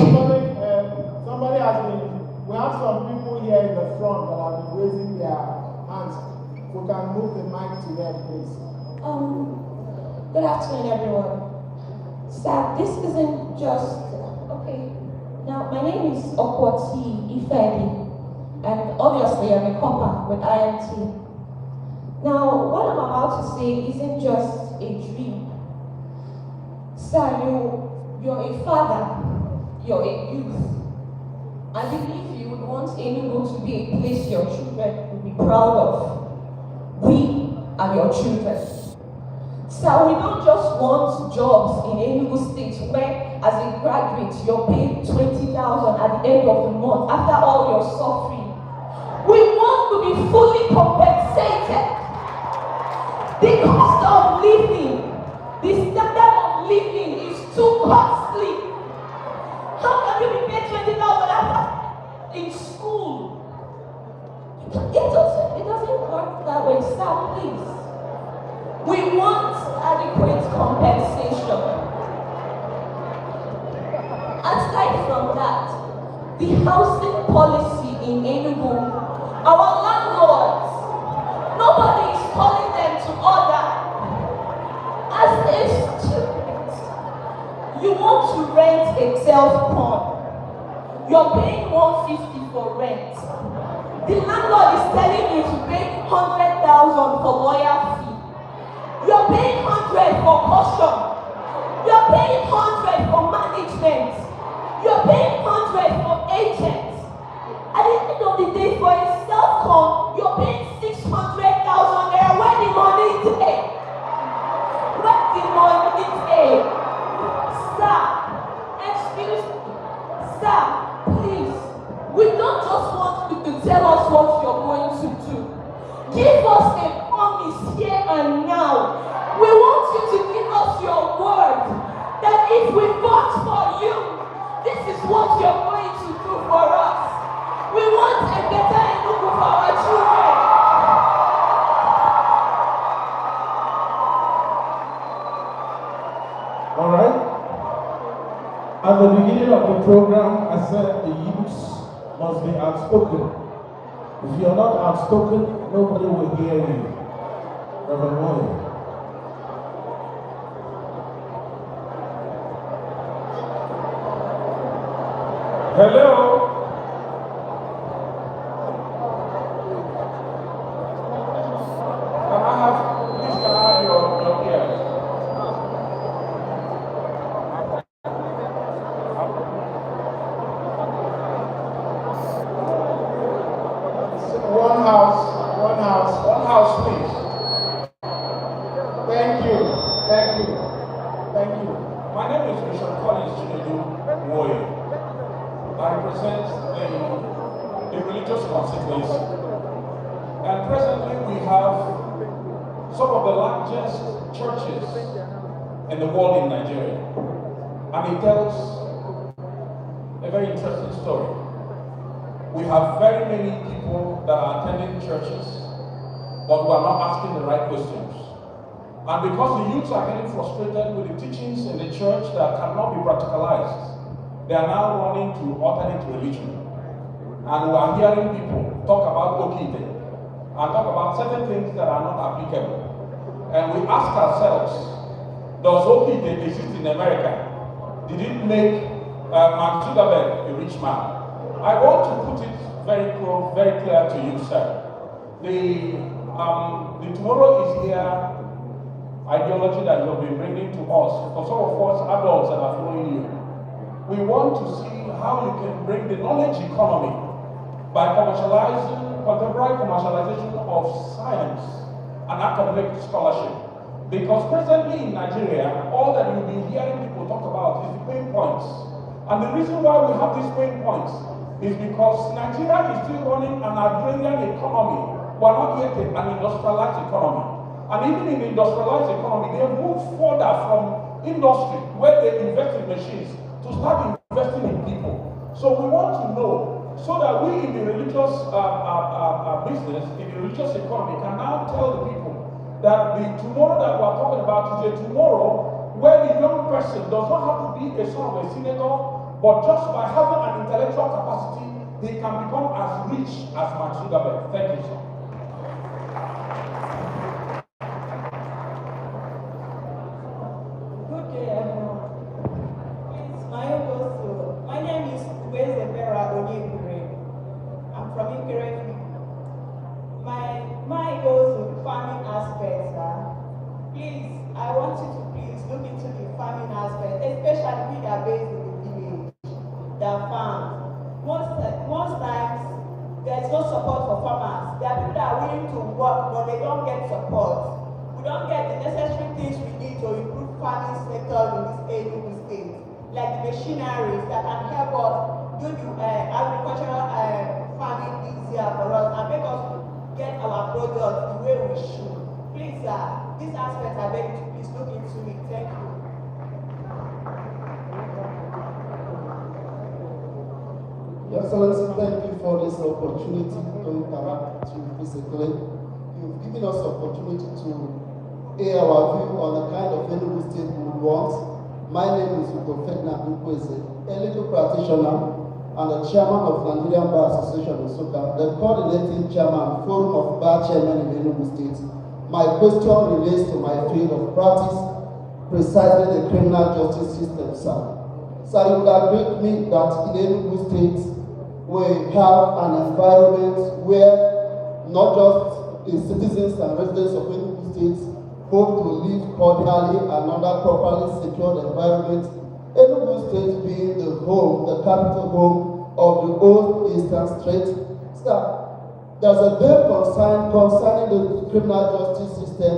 somebody has been, we have some people here in the front that have been raising their hands. We can move the mic to them, please. Good afternoon, everyone. Sir, this isn't just, okay. Now, my name is Okwoti Ifedi, and obviously I'm a copper with IMT. Now, what I'm about to say isn't just a dream. Sir, you're a father, you're a youth. I believe you would want Enugu to be a place your children would be proud of. We are your children. So we don't just want jobs in Enugu State where, as a graduate, you're paid 20,000 at the end of the month after all your suffering. We want to be fully compensated. The cost of living, the standard of living is too costly. How can you be paid 20,000 after in school? It doesn't work that way, sir, please. We want adequate compensation. Aside from that, the housing policy in Enugu, our landlords, nobody is calling them to order. As a student, you want to rent a self-con. You're paying $150 for rent. The landlord is telling you to pay $100,000 for lawyer fee. You're paying $100 for caution. You're paying $100 for management. You're paying $100 for agents. At the end of the day, for a self-con, you're paying $600,000 there. Where the money is? Where the money is? Sir, excuse me. Sir, please. We don't just want you to tell us what you're going to do. Give us a promise here and now. We want you to give us your word that if we vote for you, this is what you're going to do for us. We want a better Enugu for our children. All right. At the beginning of the program, I said the youths must be outspoken. If you're not outspoken, nobody will hear you. Reverend Moyo. Hello. Please can I have your ears? One house, please. Thank you. My name is Bishop Collins Chinedu Moyo. I represent a religious constituency. And presently we have some of the largest churches in the world in Nigeria. And it tells a very interesting story. We have very many people that are attending churches, but who are not asking the right questions. And because the youths are getting frustrated with the teachings in the church that cannot be practicalized, they are now running to alternate religion. And we are hearing people talk about Okite and talk about certain things that are not applicable. And we ask ourselves, does Okite exist in America? Did it make Mark Zuckerberg a rich man? I want to put it very clear to you, sir. The tomorrow is here ideology that you have been bringing to us, for some of us adults that are following you. We want to see how you can bring the knowledge economy by contemporary commercialization of science and academic scholarship. Because presently in Nigeria, all that you'll be hearing people talk about is the pain points. And the reason why we have these pain points is because Nigeria is still running an agrarian economy, but not yet an industrialized economy. And even in the industrialized economy, they have moved further from industry, where they invest in machines, to start investing in people. So we want to know, so that we in the religious business, in the religious economy, can now tell the people that the tomorrow that we're talking about is a tomorrow where the young person does not have to be a son of a senator, but just by having an intellectual capacity, they can become as rich as Mark Zuckerberg. Thank you, sir. My goes to farming aspects. Please, I want you to please look into the farming aspect, especially we that are based in the village, that farm. Most times, there is no support for farmers. There are people that are willing to work, but they don't get support. We don't get the necessary things we need to improve farming sector in this Enugu state, like the machineries that can help us do the agricultural farming easier for us and make us get our products the way we should. Please, this aspect I beg you to please look into it. Thank you. Your Excellency, thank you for this opportunity to interact with you physically. You've given us opportunity to air our view on the kind of Enugu state we want. My name is Ugo Ferdinand Nkweze, a legal practitioner and the chairman of Nigerian Bar Association in Nsukka, the coordinating chairman, Forum of Bar Chairmen in Enugu State. My question relates to my field of practice, precisely the criminal justice system, sir. Sir, you would agree with me that in Enugu State, we have an environment where not just the citizens and residents of Enugu State hope to live cordially and under properly secured environment. Enugu State being the home, the capital home of the old Eastern Strait. Sir, there's a big concern concerning the criminal justice system.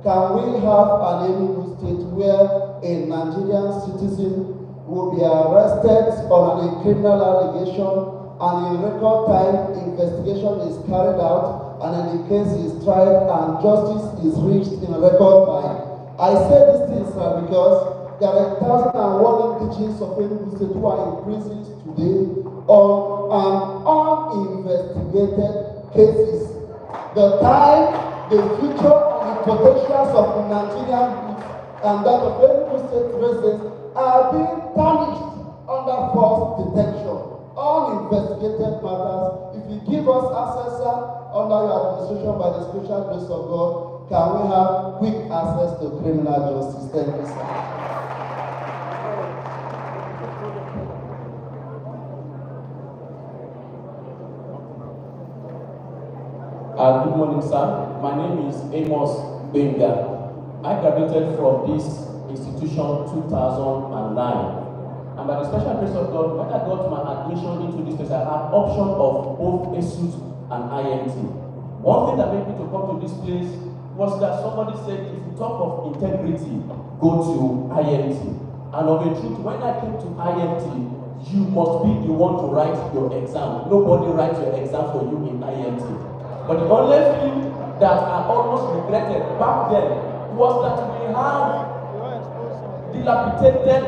Can we have an Enugu State where a Nigerian citizen will be arrested on a criminal allegation and in record time investigation is carried out and then the case is tried and justice is reached in record time? I say these things, sir, because there are 1,001 teachings of Enugu State who are in prisons today on uninvestigated cases. The time, the future, and the potentials of Nigerian youth and that of Enugu State residents are being tarnished under false detection. investigated matters. If you give us access, sir, under your administration by the special grace of God, can we have quick access to criminal justice? Thank you, sir. Good morning, sir. My name is Amos Benga. I graduated from this institution 2009. And by the special grace of God, when I got my admission into this place, I had option of both ASUS and IMT. One thing that made me to come to this place was that somebody said, if you talk of integrity, go to IMT. And of a truth, when I came to IMT, you must be the one to write your exam. Nobody writes your exam for you in IMT. But the only thing that I almost regretted back then was that we have dilapidated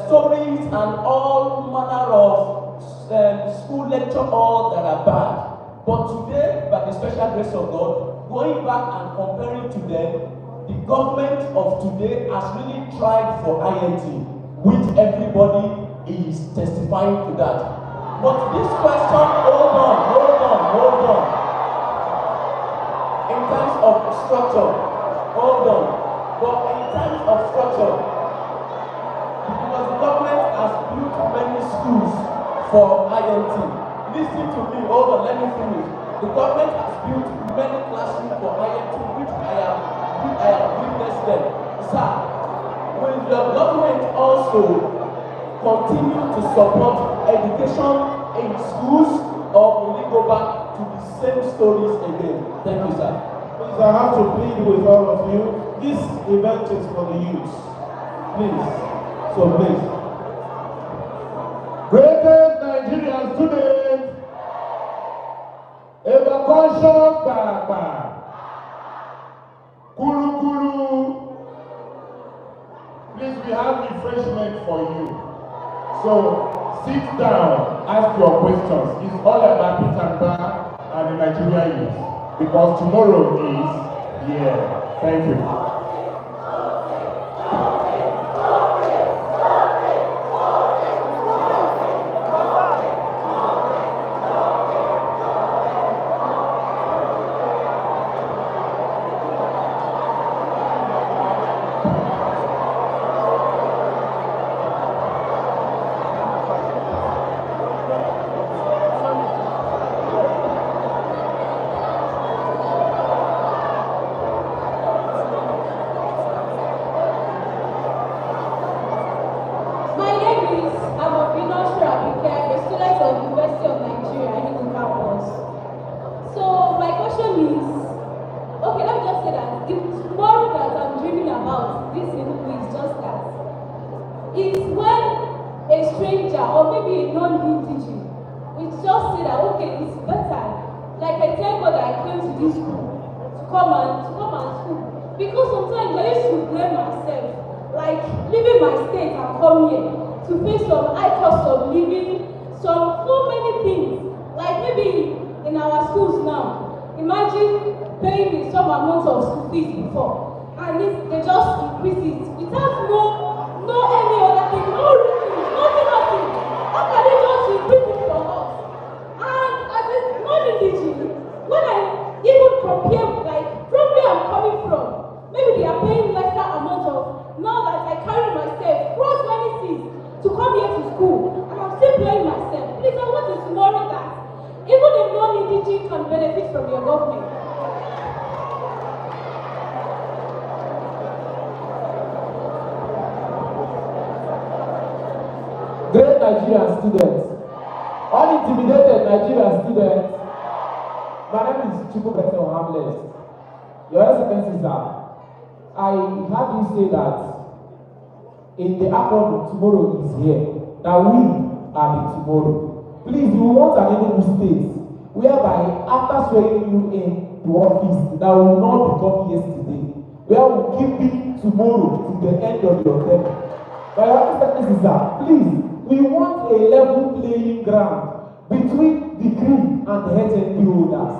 stories and all manner of school lecture halls that are bad. But today, by the special grace of God, going back and comparing to them, the government of today has really tried for INT, which everybody is testifying to that. But this question, hold on. In terms of structure, hold on. But in terms of structure, because the government has built many schools for INT. Listen to me, hold on, let me finish. The government has built many classrooms for INT, which I have witnessed them. Sir, will the government also continue to support education in schools, or will we go back to the same stories again? Thank you, sir. Please, I have to plead with all of you. This event is for the youth. Please. So please. Greatest Nigerian student, evacuation Baba, Kulu Kulu. Please, we have refreshment for you. So sit down, ask your questions. It's all about Mbah and the Nigerian youth, because tomorrow is here. Thank you. Great Nigerian students, unintimidated Nigerian students, my name is Chukwu Hamlet. Your Excellency, sir, I heard you say that in the acronym tomorrow is here, that we are the tomorrow. Please, we want an Enugu state whereby after swearing you in to office, that will not become yesterday, where we will keep it tomorrow to the end of your term. My Excellency, sir, please, we want a level playing ground between the degree and the HND holders.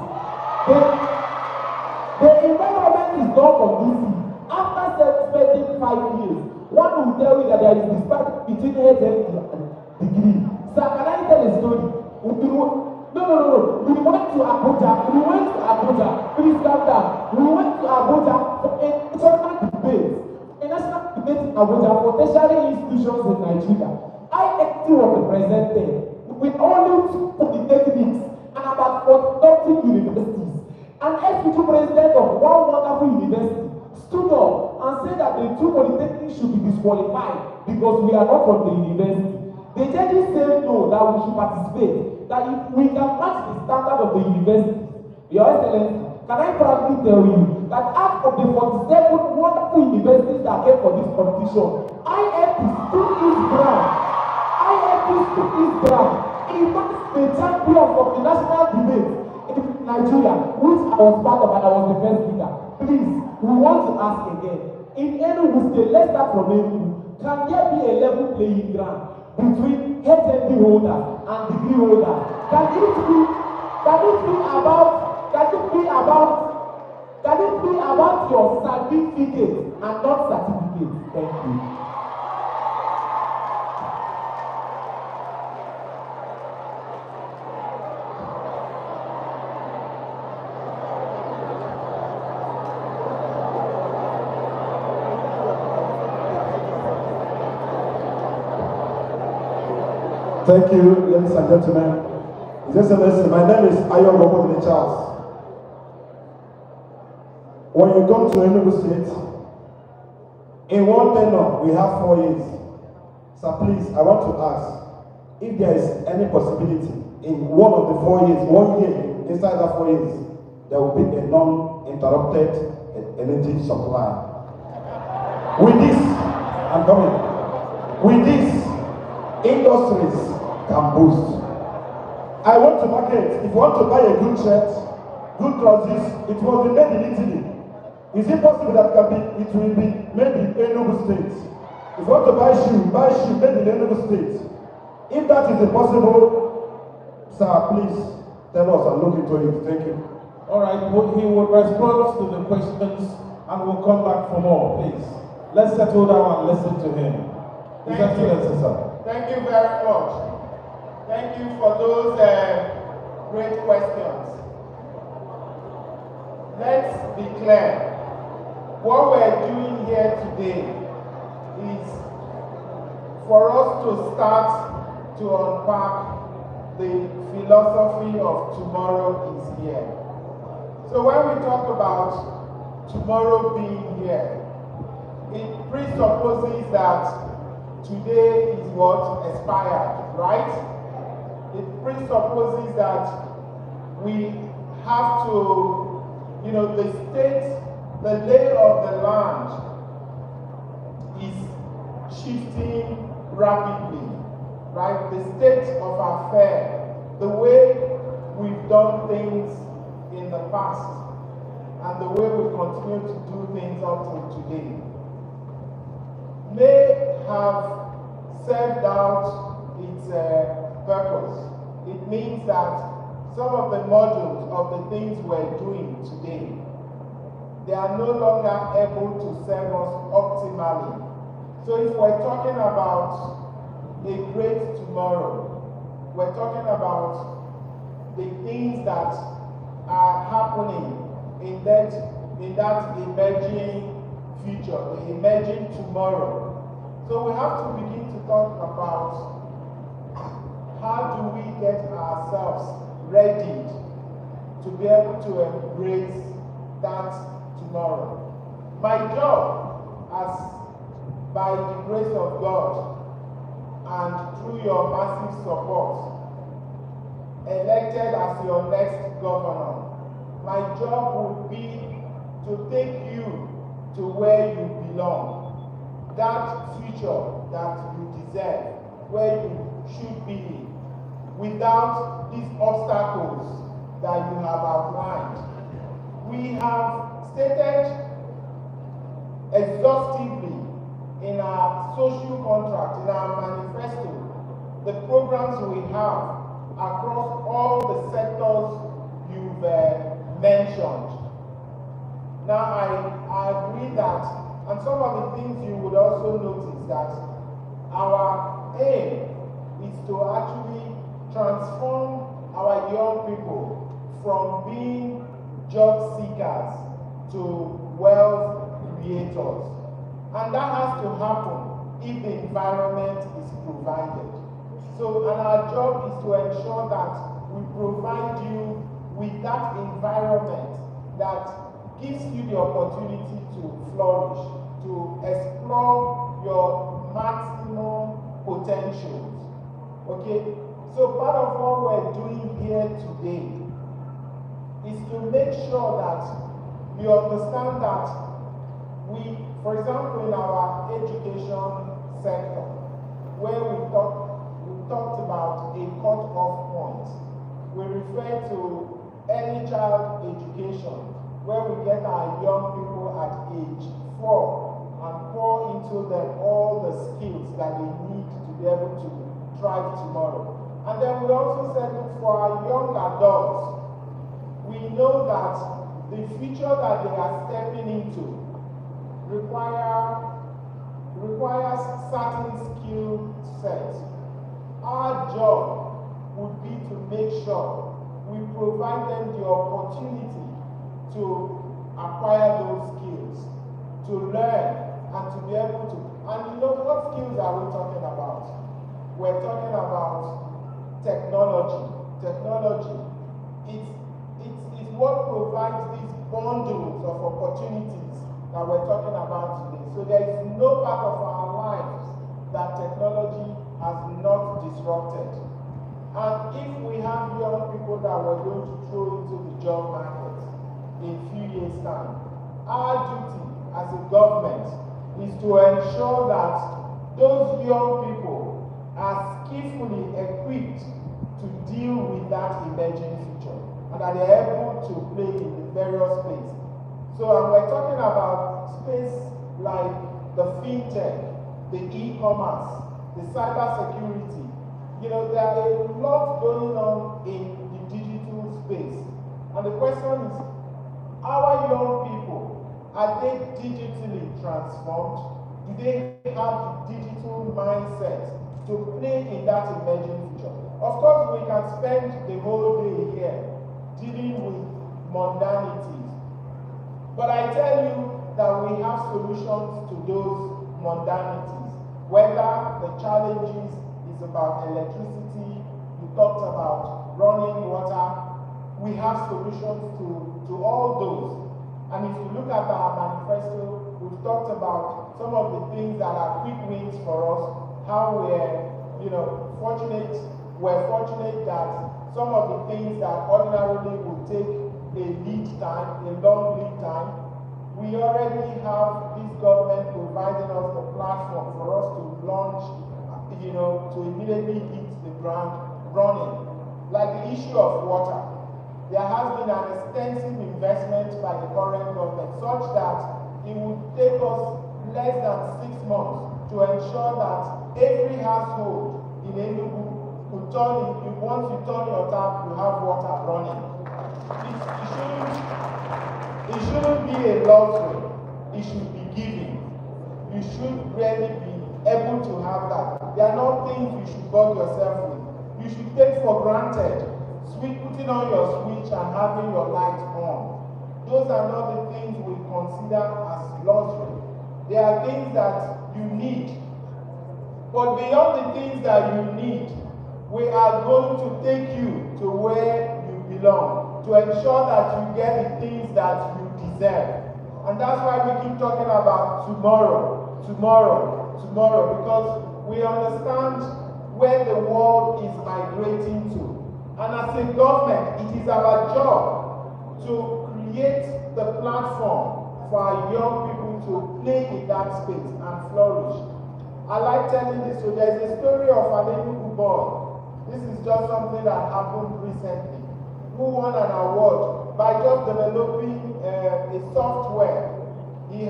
The environment is not conducive. After spending 5 years, one will tell you that there is disparity between HND degree. Sir, can I tell a story? No. We went to Abuja. Please calm down. We went to Abuja for a national debate. A national debate in Abuja for tertiary institutions in Nigeria. IFT was represented with only 2 polytechnics and about 40 universities. An ex-future president of one wonderful university stood up and said that the 2 polytechnics should be disqualified because we are not from the university. The judges said no, that we should participate, that if we can match the standard of the university. Your Excellency, can I proudly tell you that out of the 47 wonderful universities that came for this competition, IFT stood its ground. He was the champion of the national debate in Nigeria, which I was part of and I was the first speaker. Please, we want to ask again. In Enugu State, let's start from Enugu. Can there be a level playing ground between HND holders and degree holders? Can it be about your certificate and not certificate? Thank you. Thank you, ladies and gentlemen. His Excellency, my name is Ayo Robert Charles. When you come to Enugu State, in one tenure, we have 4 years. So please, I want to ask if there is any possibility in one of the 4 years, 1 year, inside that 4 years, there will be a non-interrupted energy supply. With this, I'm coming. With this, industries can boost. I want to market. If you want to buy a good shirt, good clothes, it must be made in Italy. Is it possible that it will be made in Enugu State? If you want to buy shoe made in Enugu State. If that is possible, sir, please tell us and look into it. Thank you. All right, he will respond to the questions and we'll come back for more, please. Let's settle down and listen to him. Thank you. Sir. Thank you very much. Thank you for those great questions. Let's be clear. What we're doing here today is for us to start to unpack the philosophy of tomorrow is here. So when we talk about tomorrow being here, it presupposes that today is what expired, right? It presupposes that we have to, the state, the lay of the land is shifting rapidly, right? The state of affairs, the way we've done things in the past, and the way we continue to do things up to today, may have served out its purpose. It means that some of the modules of the things we're doing today, they are no longer able to serve us optimally. So if we're talking about a great tomorrow, we're talking about the things that are happening in that emerging future, the emerging tomorrow. So we have to begin to talk about how do we get ourselves ready to be able to embrace that tomorrow. My job, as by the grace of God and through your massive support, elected as your next governor, my job would be to take you to where you belong, that future that you deserve, where you should be, without these obstacles that you have outlined. We have stated exhaustively in our social contract, in our manifesto, the programs we have across all the sectors you've mentioned. Now, I agree that, and some of the things you would also notice that our aim is to actually transform our young people from being job seekers to wealth creators. And that has to happen if the environment is provided. So, and our job is to ensure that we provide you with that environment that gives you the opportunity to flourish, to explore your maximum potentials. Okay? So part of what we're doing here today is to make sure that we understand that we, for example, in our education sector, where we talked about a cut-off point, we refer to early child education, where we get our young people at age 4 and pour into them all the skills that they need to be able to thrive tomorrow. And then we also said for our young adults, we know that the future that they are stepping into requires certain skill sets. Our job would be to make sure we provide them the opportunity to acquire those skills, to learn, and to be able to. And you know, what skills are we talking about? We're talking about technology. Technology. It's what provides these bundles of opportunities that we're talking about today. So there is no part of our lives that technology has not disrupted. And if we have young people that we're going to throw into the job market in a few years' time, our duty as a government is to ensure that those young people are skillfully equipped to deal with that emerging future, and that they're able to play in the various spaces. So we're talking about space like the fintech, the e-commerce, the cybersecurity. You know, there are a lot going on in the digital space. And the question is, our young people, are they digitally transformed? Do they have the digital mindset to play in that emerging future? Of course, we can spend the whole day here dealing with mundanities. But I tell you that we have solutions to those mundanities. Whether the challenges is about electricity, you talked about running water, we have solutions to all those. And if you look at our manifesto, we've talked about some of the things that are quick wins for us, how we're fortunate that some of the things that ordinarily would take a long lead time, we already have this government providing us the platform for us to launch, to immediately hit the ground running. Like the issue of water. There has been an extensive investment by the current government such that it would take us less than 6 months to ensure that every household in Enugu could once you turn your tap, you have water running. It shouldn't be a luxury. It should be given. You should really be able to have that. There are not things you should bug yourself with. You should take for granted putting on your switch and having your light on. Those are not the things we consider as luxury. They are things that you need. But beyond the things that you need, we are going to take you to where you belong, to ensure that you get the things that you deserve. And that's why we keep talking about tomorrow, because we understand where the world is migrating to. And as a government, it is our job to create the platform for our young people to play in that space and flourish. I like telling this, so there's a story of an Enugu boy. This is just something that happened recently, who won an award by just developing a software. He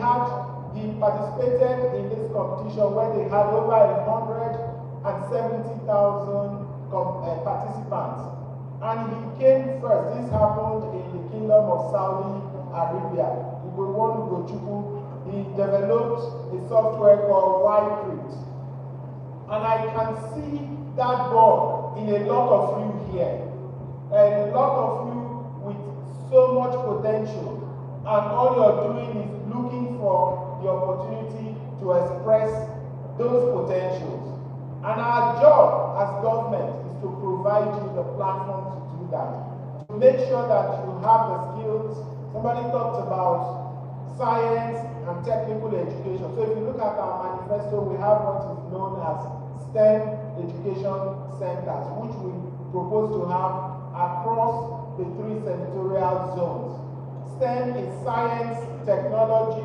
participated in this competition where they had over 170,000 participants. And he came first. This happened in the Kingdom of Saudi Arabia. He developed a software called Y-Crypt. And I can see that ball in a lot of you here. A lot of you with so much potential, and all you're doing is looking for the opportunity to express those potentials. And our job as government is to provide you the platform to do that, to make sure that you have the skills. Somebody talked about science and technical education. So if you look at our manifesto, we have what is known as STEM education centers, which we propose to have across the 3 senatorial zones. STEM is science, technology,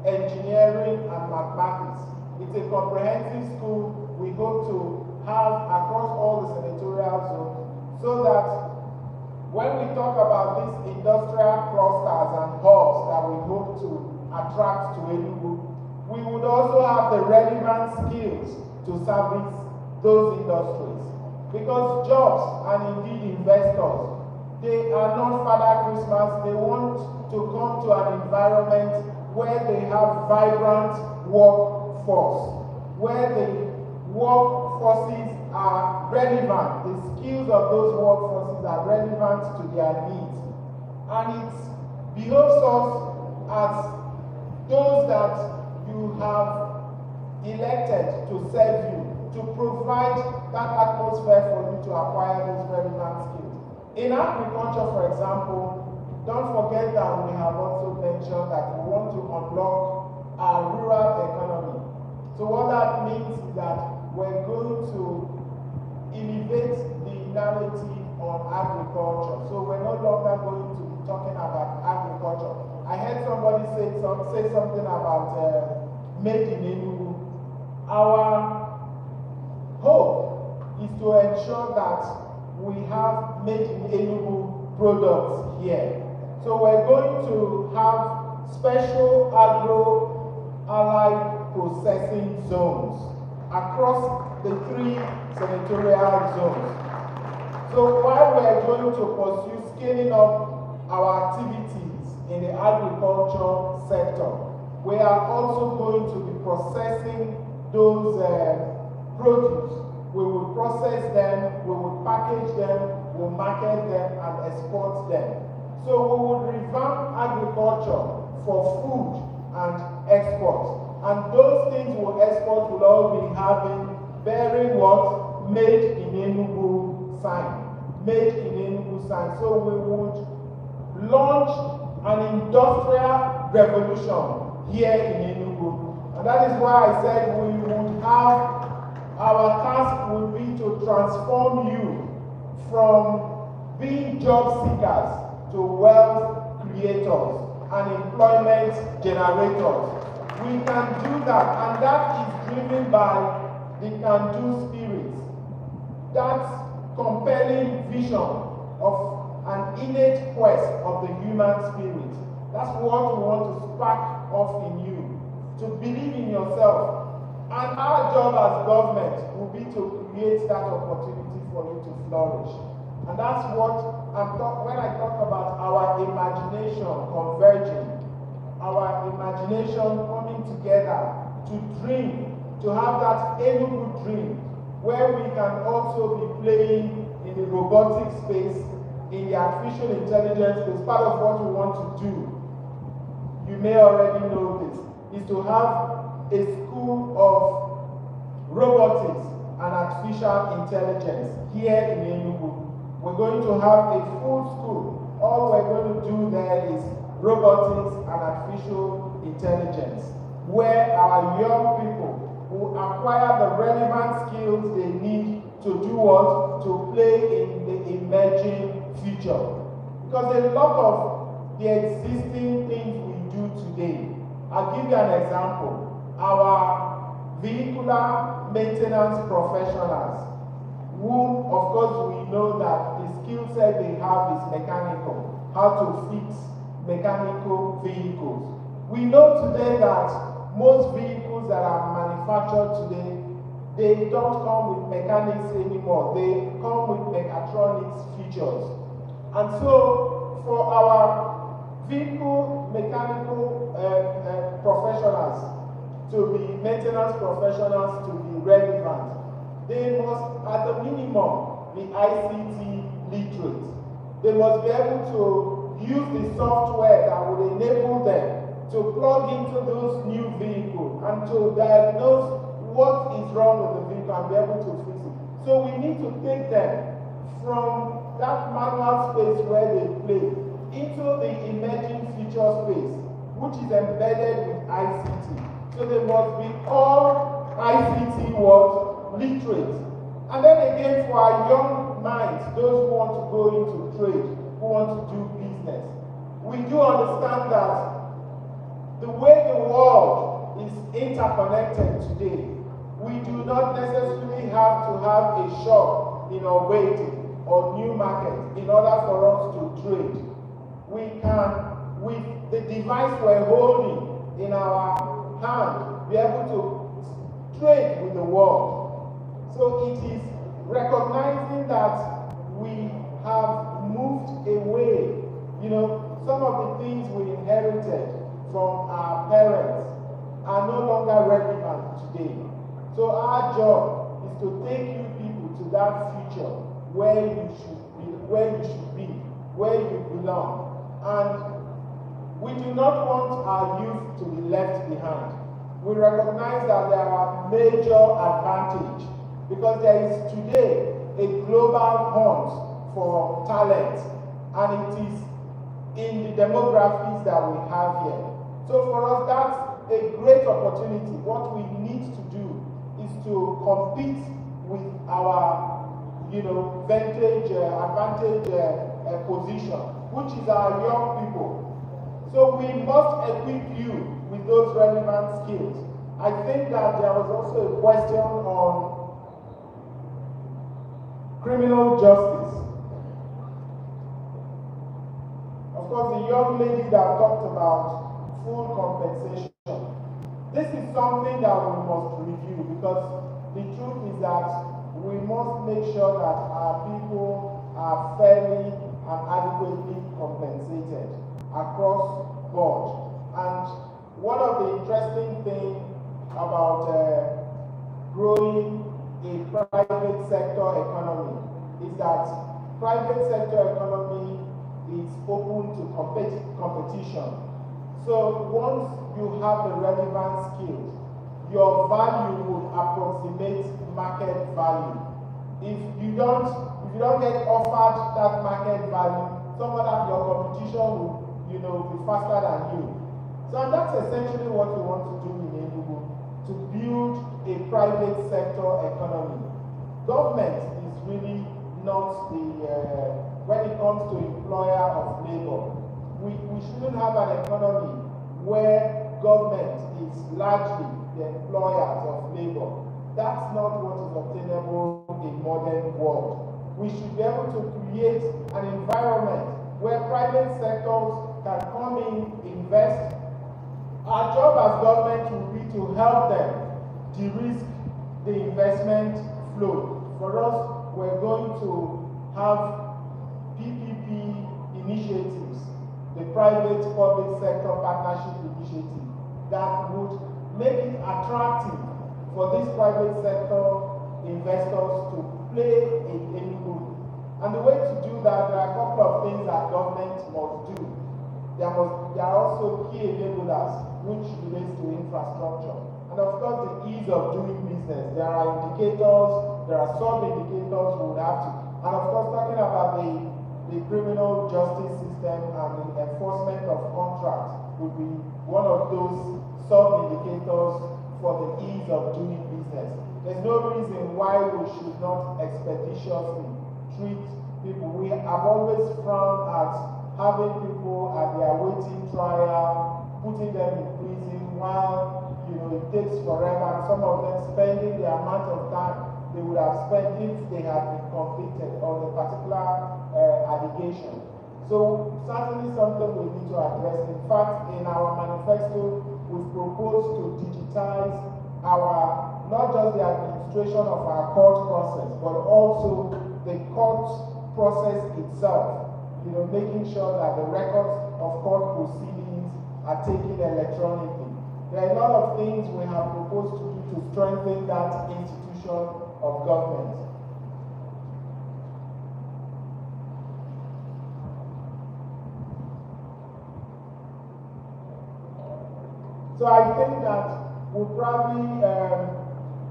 engineering, and mathematics. It's a comprehensive school we hope to have across all the senatorial zones, so that when we talk about these industrial clusters and hubs that we hope to attract to Enugu, we would also have the relevant skills to service those industries. Because jobs and indeed investors, they are not Father Christmas. They want to come to an environment where they have vibrant workforce, where the workforces are relevant, the skills of those workforces are relevant to their needs. And it behoves us as those that you have elected to serve you, to provide that atmosphere for you to acquire those relevant skills. In agriculture, for example, don't forget that we have also mentioned that we want to unlock our rural economy. So what that means is that we're going to elevate the narrative on agriculture. So we're no longer going to be talking about agriculture. I heard somebody say something about made in Enugu. Our hope is to ensure that we have made in Enugu products here. So we're going to have special agro-allied processing zones across the 3 senatorial zones. So while we're going to pursue scaling up our activities in the agriculture sector, we are also going to be processing those produce. We will process them, we will package them, we'll market them and export them. So we will revamp agriculture for food and export. And those things we'll export will all be bearing what? Made in Enugu sign. Made in Enugu sign. So we would launch an industrial revolution here in Enugu. And that is why I said we would have, our task will be to transform you from being job seekers to wealth creators and employment generators. We can do that, and that is driven by the can-do spirit. That compelling vision of an innate quest of the human spirit. That's what we want to spark off in you, to believe in yourself. And our job as government will be to create that opportunity for you to flourish. And that's what when I talk about our imagination converging, our imagination coming together to dream, to have that Enugu dream, where we can also be playing in the robotic space, in the artificial intelligence space. Part of what we want to do, you may already know this, is to have a school of robotics and artificial intelligence here in Enugu. We're going to have a full school. All we're going to do there is robotics and artificial intelligence, where our young people will acquire the relevant skills they need to do what? To play in the emerging future. Because a lot of the existing things we do today, I'll give you an example. Our vehicular maintenance professionals, who of course we know that the skill set they have is mechanical, how to fix mechanical vehicles. We know today that most vehicles that are manufactured today, they don't come with mechanics anymore. They come with mechatronics features. And so for our vehicle mechanical professionals to be maintenance professionals to be relevant, they must, at the minimum, be ICT literate. They must be able to use the software that would enable them to plug into those new vehicles and to diagnose what is wrong with the vehicle and be able to fix it. So we need to take them from that manual space where they play into the emerging future space, which is embedded with ICT. So they must be all ICT literate. And then again, for our young minds, those who want to go into trade, who want to do business, we do understand that the way the world is interconnected today, we do not necessarily have to have a shop in our waiting or new market in order for us to trade. We can, with the device we're holding in our hand, be able to trade with the world. So it is recognizing that we have moved away. You know, some of the things we inherited from our parents are no longer relevant today. So our job is to take you people to that future where you should be, where you belong. And we do not want our youth to be left behind. We recognize that there are major advantages because there is today a global hunt for talent, and it is in the demographics that we have here. So for us, that's a great opportunity. What we need to do is to compete with our, advantage position, which is our young people. So we must equip you with those relevant skills. I think that there was also a question on criminal justice. Of course, the young lady that talked about full compensation. This is something that we must review because the truth is that we must make sure that our people are fairly and adequately compensated across board. And one of the interesting things about growing a private sector economy is that private sector economy is open to competition. So once you have the relevant skills, your value would approximate market value. If you don't get offered that market value, someone at your competition will, be faster than you. So that's essentially what we want to do in Enugu, to build a private sector economy. Government is really not the, when it comes to employer of labor, we shouldn't have an economy where government is largely the employers of labor. That's not what is obtainable in modern world. We should be able to create an environment where private sectors can come in, invest. Our job as government will be to help them de-risk the investment flow. For us, we're going to have PPP initiatives, the private-public sector partnership initiative, that would make it attractive for these private sector investors to play in Enugu. And the way to do that, there are a couple of things that government must do. There are also key enablers, which relates to infrastructure. And of course, the ease of doing business. There are indicators, there are sub-indicators we would have to. And of course, talking about the criminal justice system and the enforcement of contracts would be one of those sub-indicators for the ease of doing business. There's no reason why we should not expeditiously treat people. We have always frowned at having people at their waiting trial, putting them in prison while it takes forever, and some of them spending the amount of time they would have spent if they had been convicted on a particular allegation. So certainly something we need to address. In fact, in our manifesto, we've proposed to digitize not just the administration of our court process, but also the court process itself. Making sure that the records of court proceedings are taken electronically. There are a lot of things we have proposed to do to strengthen that institution of government. So I think that we'll probably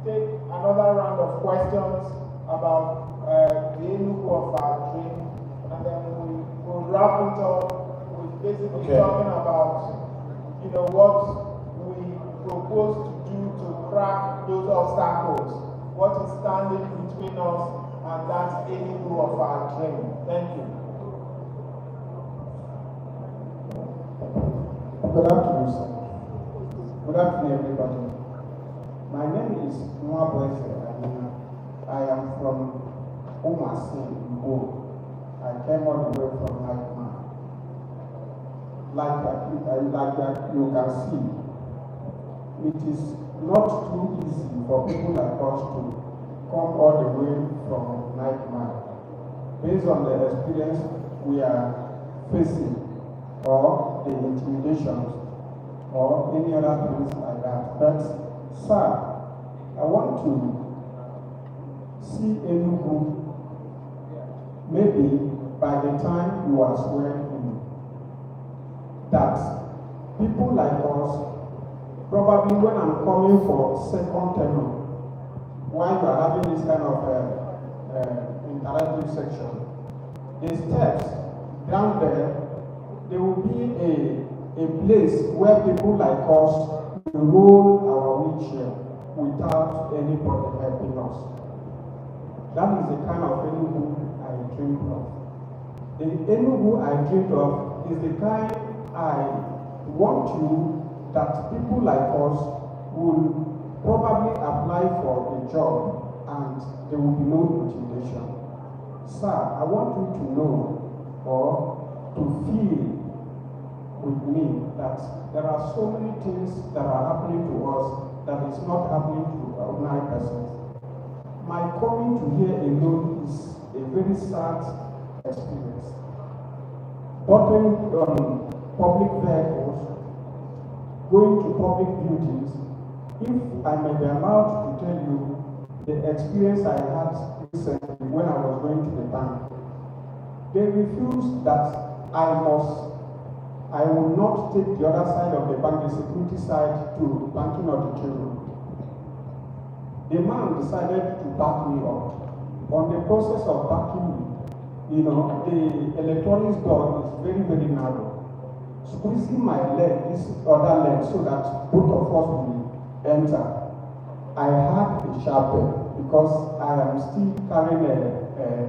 take another round of questions about the Enugu of our dream, and then we'll wrap it up with basically talking about, what we propose to do to crack those obstacles, what is standing between us and that Enugu of our dream. Thank you. Good afternoon, sir. Good afternoon, everybody. My name is Mbah. I am from Umasin, Igbo. I came all the way from Nightman. Like you can see, it is not too easy for people like us to come all the way from Nightman. Based on the experience we are facing, or the intimidations, or any other things like that. But, sir, I want to see Enugu maybe by the time you are sworn in, that people like us, probably when I'm coming for second tenure, while you are having this kind of interactive section, the steps down there, there will be a place where people like us will roll our wheelchair without anybody helping us. That is the kind of Enugu I dreamed of. The Enugu I dreamed of is the kind I want you that people like us will probably apply for a job and there will be no intimidation. Sir, I want you to know or to feel with me that there are so many things that are happening to us that is not happening to ordinary persons. My coming to here alone is a very sad experience. Boarding on public vehicles, going to public buildings, if I may be allowed to tell you the experience I had recently when I was going to the bank, they refused that I will not take the other side of the bank, the security side, to the banking auditorium. The man decided to back me up. On the process of backing me, the electronics door is very, very narrow. Squeezing my leg, this other leg, so that both of us will enter. I had a sharp pain because I am still carrying a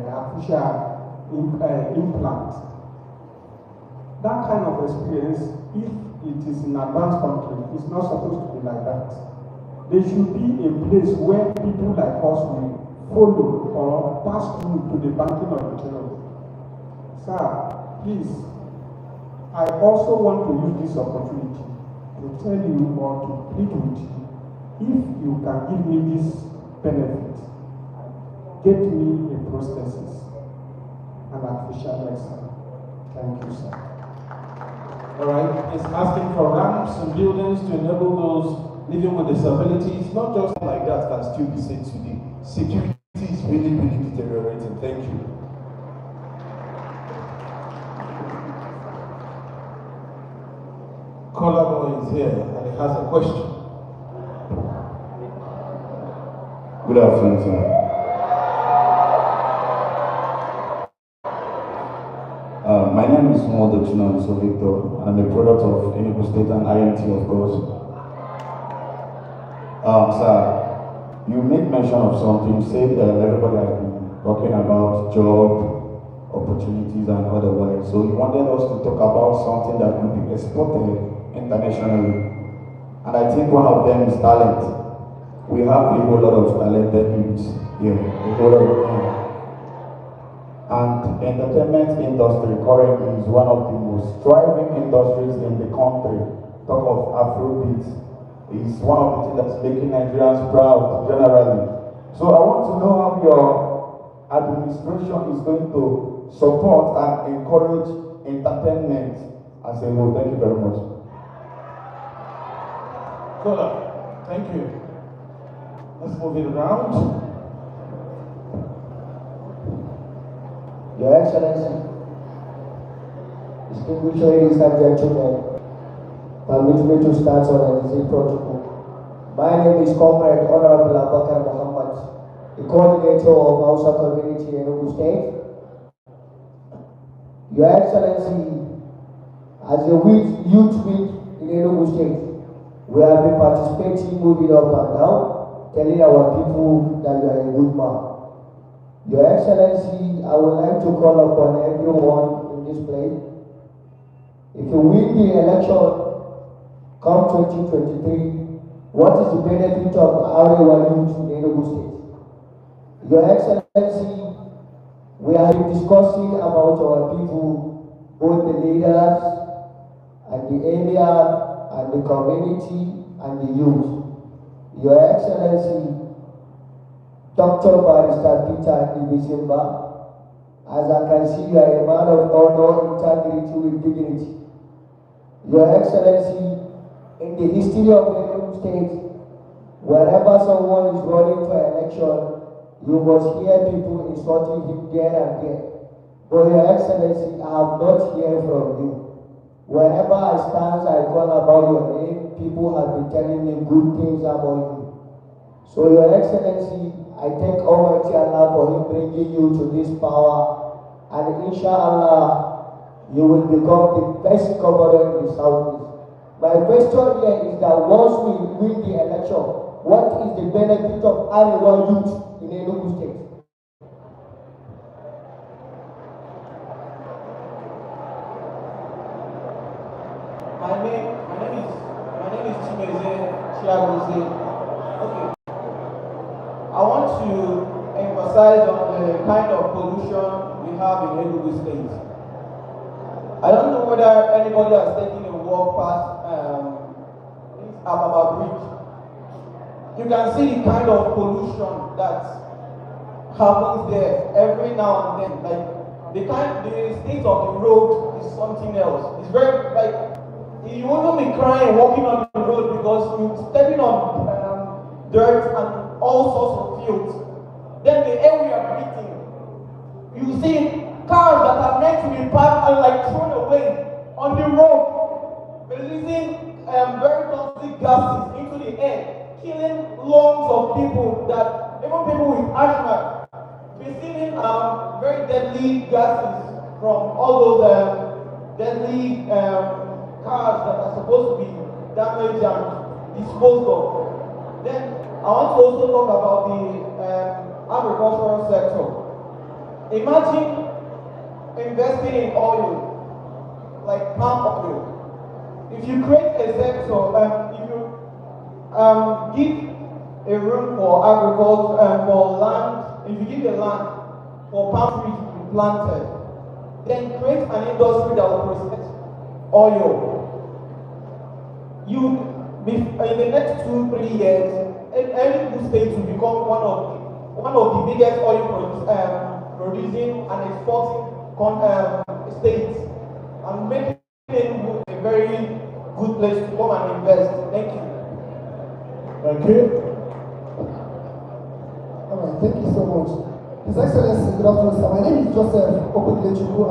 artificial implant. That kind of experience, if it is in advanced country, is not supposed to be like that. There should be a place where people like us will follow or pass through to the banking auditorium. Sir, please, I also want to use this opportunity to tell you or to plead with you, if you can give me this benefit, get me a prosthesis, an artificial leg, sir. Thank you, sir. All right, it's asking for ramps and buildings to enable those living with disabilities. Not just like that can still be said today. Security is really, really deteriorating. Thank you. Caller boy is here and he has a question. Good afternoon, sir. My name is Modochino Victor, and I'm a product of Enugu State and IMT, of course. Sir, you made mention of something, said everybody has been talking about job opportunities and otherwise. So you wanted us to talk about something that will be exported internationally. And I think one of them is talent. We have a whole lot of talented youths here, a whole lot of them. And the entertainment industry currently is one of the most thriving industries in the country. Talk of Afrobeat. It's one of the things that's making Nigerians proud generally. So I want to know how your administration is going to support and encourage entertainment as a whole. Thank you very much. Thank you. Let's move it around. Your Excellency, distinguished ladies and gentlemen, permit me to start on the protocol. My name is Comrade Honorable Abakar Muhammad, the coordinator of Hausa community in Enugu State. Your Excellency, as a youth week in Enugu State, we have been participating, moving up and down, telling our people that you are a good man. Your Excellency, I would like to call upon everyone in this place. If you win the election, come 2023, what is the benefit of our youth in Enugu State? Your Excellency, we are discussing about our people, both the leaders and the area and the community and the youth. Your Excellency, Dr. Barrister Peter Mbah, as I can see, you are a man of honor, integrity with dignity. Your Excellency, in the history of Enugu State, wherever someone is running for election, you must hear people insulting him there and there. But Your Excellency, I have not heard from you. Wherever I stand, I call about your name, people have been telling me good things about you. So Your Excellency, I thank Almighty Allah for him bringing you to this power, and inshallah, you will become the best governor in the Southeast. My question here is that once we win the election, what is the benefit of Arewa youth in Enugu State? My name is Chimeze Chiagoze. Okay. I want to emphasize on the kind of pollution we have in Enugu State. I don't know whether anybody has taken a walk past this Ababa Bridge. You can see the kind of pollution that happens there every now and then. Like the state of the road is something else. It's very like you won't be crying walking on the road because you're stepping on dirt and all sorts of fields. Then the air we are breathing, you see cars that are meant to be parked and like thrown away on the road, releasing very toxic gases into the air, killing lungs of people, that even people with asthma, receiving very deadly gases from all those deadly cars that are supposed to be damaged and disposed of. Then I want to also talk about the agricultural sector. Imagine investing in oil, like palm oil. If you create a sector, if you give a room for agriculture, for land, if you give a land for palm trees to be planted, then create an industry that will process oil. In the next 2-3 years, Enugu State will become one of the biggest oil producing and exporting states, and making Enugu a very good place to come and invest. Thank you. Thank you. All right, thank you so much. His Excellency, good afternoon, sir. My name is Joseph Okunlechukwu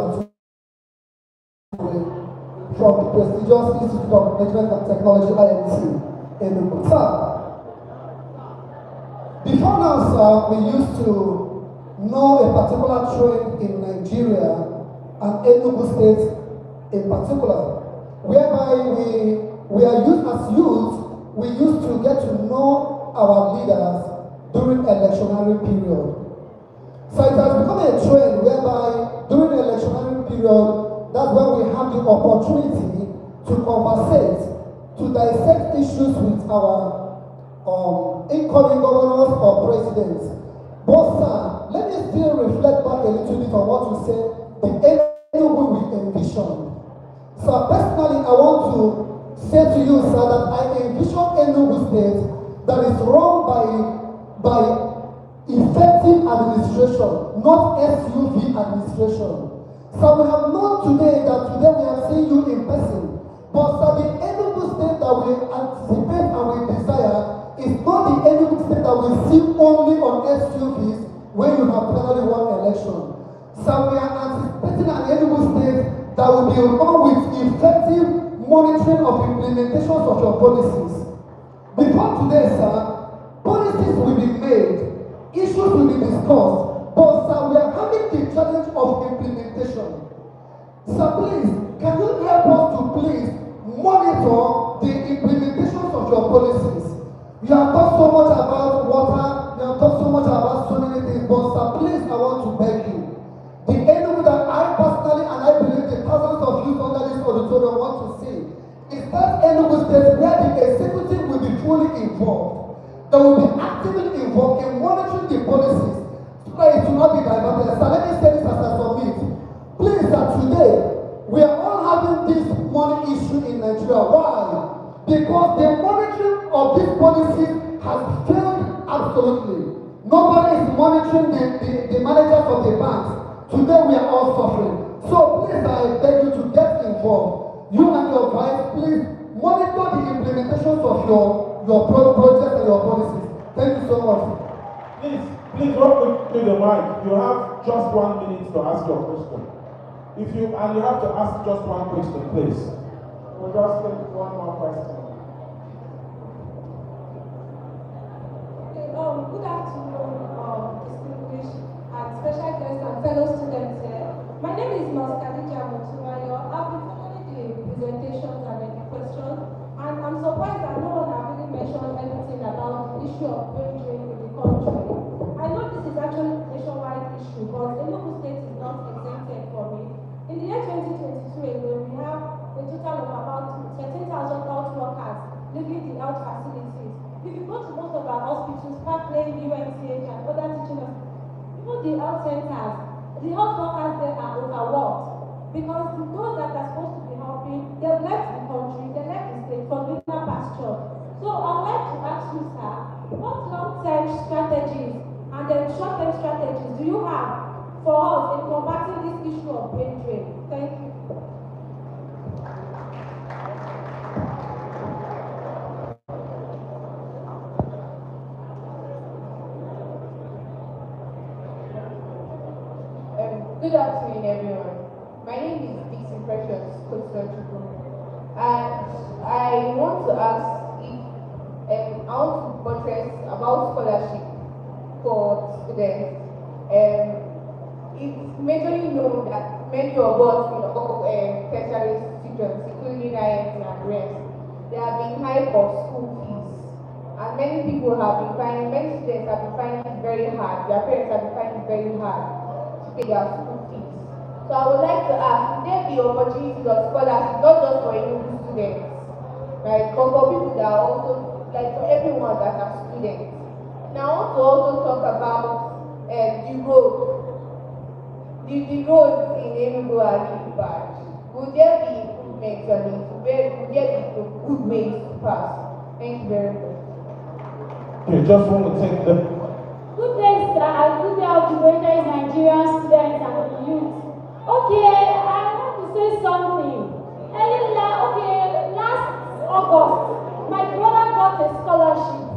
from the prestigious Institute of Management and Technology, IMT, in Enugu. Sir, before now, sir, we used to know a particular trend in Nigeria and Enugu State in particular, whereby we are used as youth, we used to get to know our leaders during electionary period. So it has become a trend whereby during the electionary period, that's when we have the opportunity to conversate, to dissect issues with our incoming governors or presidents. But sir, let me still reflect back a little bit on what you said, the Enugu we envisioned. So personally, I want to say to you, sir, that I envision Enugu State that is run by effective administration, not SUV administration. So we have known today that today we have seen you in person. But sir, the Enugu State that we anticipate and we desire is not the Enugu State that we see only on SUVs when you have plenary won election. So we are anticipating an Enugu state that will be run with effective monitoring of implementations of your policies. Because today, sir, policies will be made, issues will be discussed, but sir, we are having the challenge of implementation. Sir, please, can you help us to please monitor the implementations of your policies? You have talked so much about water, you have talked so much about so many things, but sir, please, I want to beg you. The Enugu that I personally and I believe the thousands of youth under this auditorium want to see is that Enugu state where the executive will be fully involved. They will be actively involved in monitoring the policies so that it will not be diverted. So let me say this as I submit. Please, that today we are all having this money issue in Nigeria. Why? Because the monitoring of these policies has failed absolutely. Nobody is monitoring the managers of the banks. Today we are all suffering. So please, I beg you to get involved. You and your wife, please monitor the implementations of your projects and your policies. Thank you so much. Please walk with the mic. You have just 1 minute to ask your question. You have to ask just one question, please. We'll just take one more question. Okay, good afternoon, distinguished and special guests and fellow students here. My name is Ms. Khadija Mutumayo. I've been following the presentations and the questions, and I'm surprised that no one has really mentioned anything about the issue of brain drain in the country. I know this is actually a nationwide issue, but Enugu State is not exempted from it. In the year 2022 alone, we have a total of about 13,000 health workers leaving the health facilities. If you go to most of our hospitals, Parkland, UNCH, and other teaching hospitals, even the health centers, the health workers there are overworked because those that are supposed to be helping, they've left the country, they left the state for greener pasture. So I'd like to ask you, sir, what long-term strategies and then short-term strategies do you have for us in combating this issue of brain drain? Thank you. Good afternoon, everyone. My name is Dixie Precious Kosochukwu, and I want to ask if I want to buttress about scholarship for students. It's majorly known that many of us in tertiary institutions, including IMT and rest, there have been high of school fees, and many students have been finding it very hard. Their parents have been finding it very hard to pay their school fees. So I would like to ask, would there be opportunities of scholarship, not just for Enugu students, right, but for people that are also, like for everyone that are students. Now I want to also talk about the road. The roads in Enugu are really bad. Would there be improvements on it? Would there be good ways to pass? Thank you very much. Okay, just want to take the... Good day, sir. Good day, Ultimators, Nigerian students and the youth. Okay, I want to say something. Last August, my brother got a scholarship.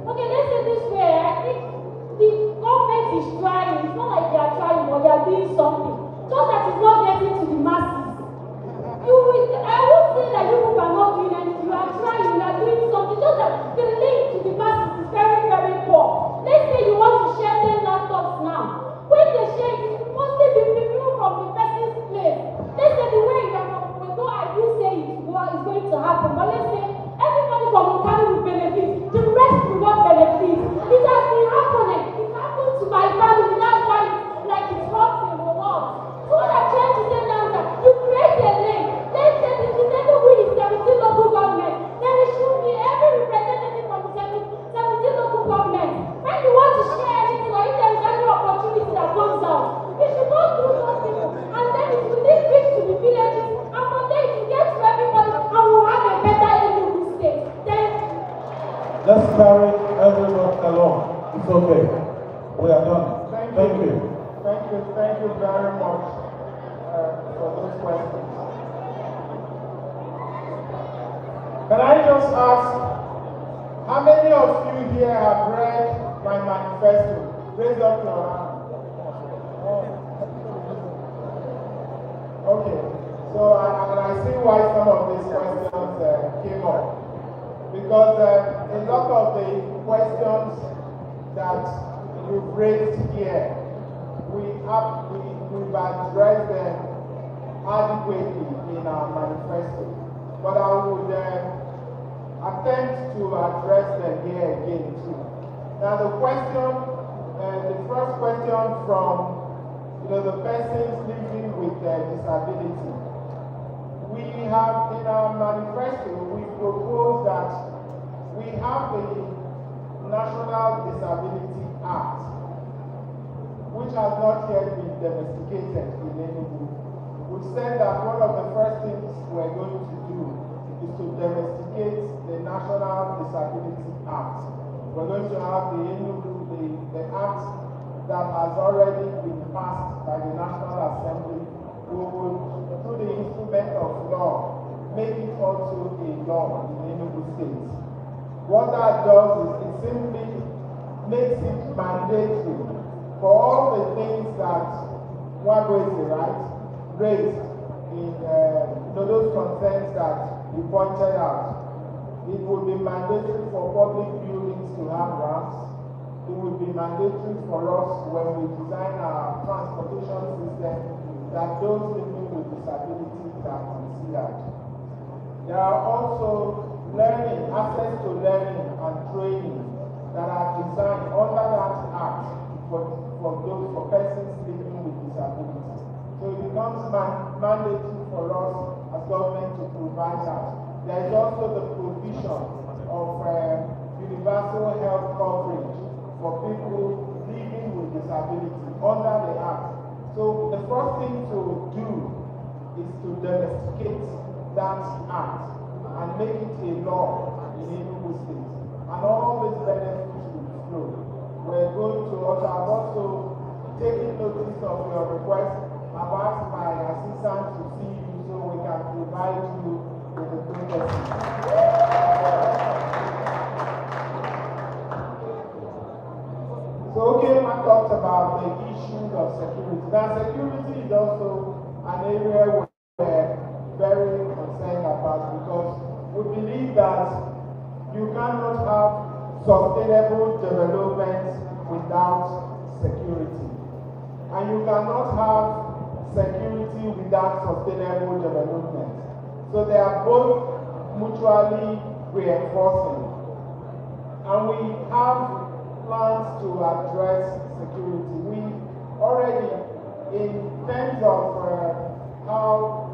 Okay, let's say this way. I think the government is trying. It's not like they are trying, but they are doing something. Just that it's not getting to the masses. I would say that you are not doing anything. You are trying, you are doing something. Just that the link to the masses is very, very poor. Let's say you want to share 10 laptops now. When they share it, it must be people from the person's place. Let's say the way you are from Kweto, I do say it's going to happen. But let's say everybody from Okada will benefit. The rest will not benefit. It has been happening. It happened to my family. That's why it's hot in the world. So what I'm trying to say now is that you create a link. Let's say this is Enugu is 17 local government. Then it should be every representative from the 17 local government. When you want to share anything or if there is any opportunity that comes out, you should not do those people. And then it will lead reach to the villages. And from there it will get to everybody and we'll have a better Enugu state. Thank you. Let's carry everyone along. It's okay. We are done. Thank you. Thank you very much for those questions. Can I just ask, how many of you here have read my manifesto? Raise up your hand. Okay, so I see why some of these questions came up. Because a lot of the questions that you've raised here, we've addressed them adequately in our manifesto. But I would attempt to address them here again too. Now the first question from the persons living with disability. We have in our manifesto, we propose that we have the National Disability Act, which has not yet been domesticated in Enugu. We said that one of the first things we're going to do is to domesticate the National Disability Act. We're going to have the act that has already been passed by the National Assembly. We will, through the instrument of law, make it also a law in Enugu State. What that does is it simply makes it mandatory for all the things that raised in those concerns that you pointed out. It would be mandatory for public buildings to have ramps. It would be mandatory for us when we design our transportation system that those living with disabilities are considered. There are also access to learning and training that are designed under that act for persons living with disabilities. So it becomes mandatory for us as government to provide that. There is also the provision of universal health coverage for people living with disability under the act. So the first thing to do is to domesticate that act and make it a law in Enugu State. And all these benefits will flow. We're going to I've also taken notice of your request. I've asked my assistant to see you so we can provide you with the process. So Okema talked about the issues of security. Now security is also an area we're very concerned about because we believe that you cannot have sustainable development without security. And you cannot have security without sustainable development. So they are both mutually reinforcing. And we have plans to address security. We already, in terms of how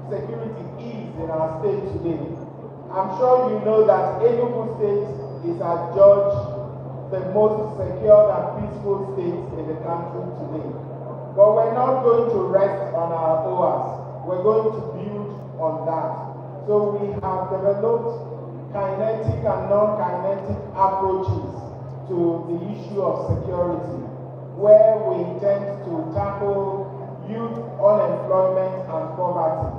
security is in our state today, I'm sure you know that Enugu State is adjudged the most secure and peaceful state in the country today. But we're not going to rest on our oars. We're going to build on that. So we have developed kinetic and non-kinetic approaches to the issue of security, where we intend to tackle youth unemployment and poverty.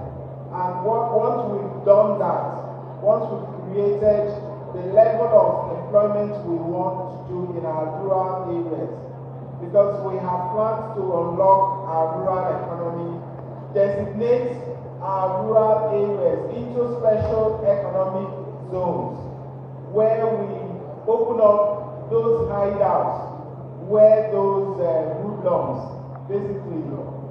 And once we've done that, once we've created the level of employment we want to do in our rural areas, because we have plans to unlock our rural economy, designate our rural areas into special economic zones, where we open up those hideouts where those hoodlums basically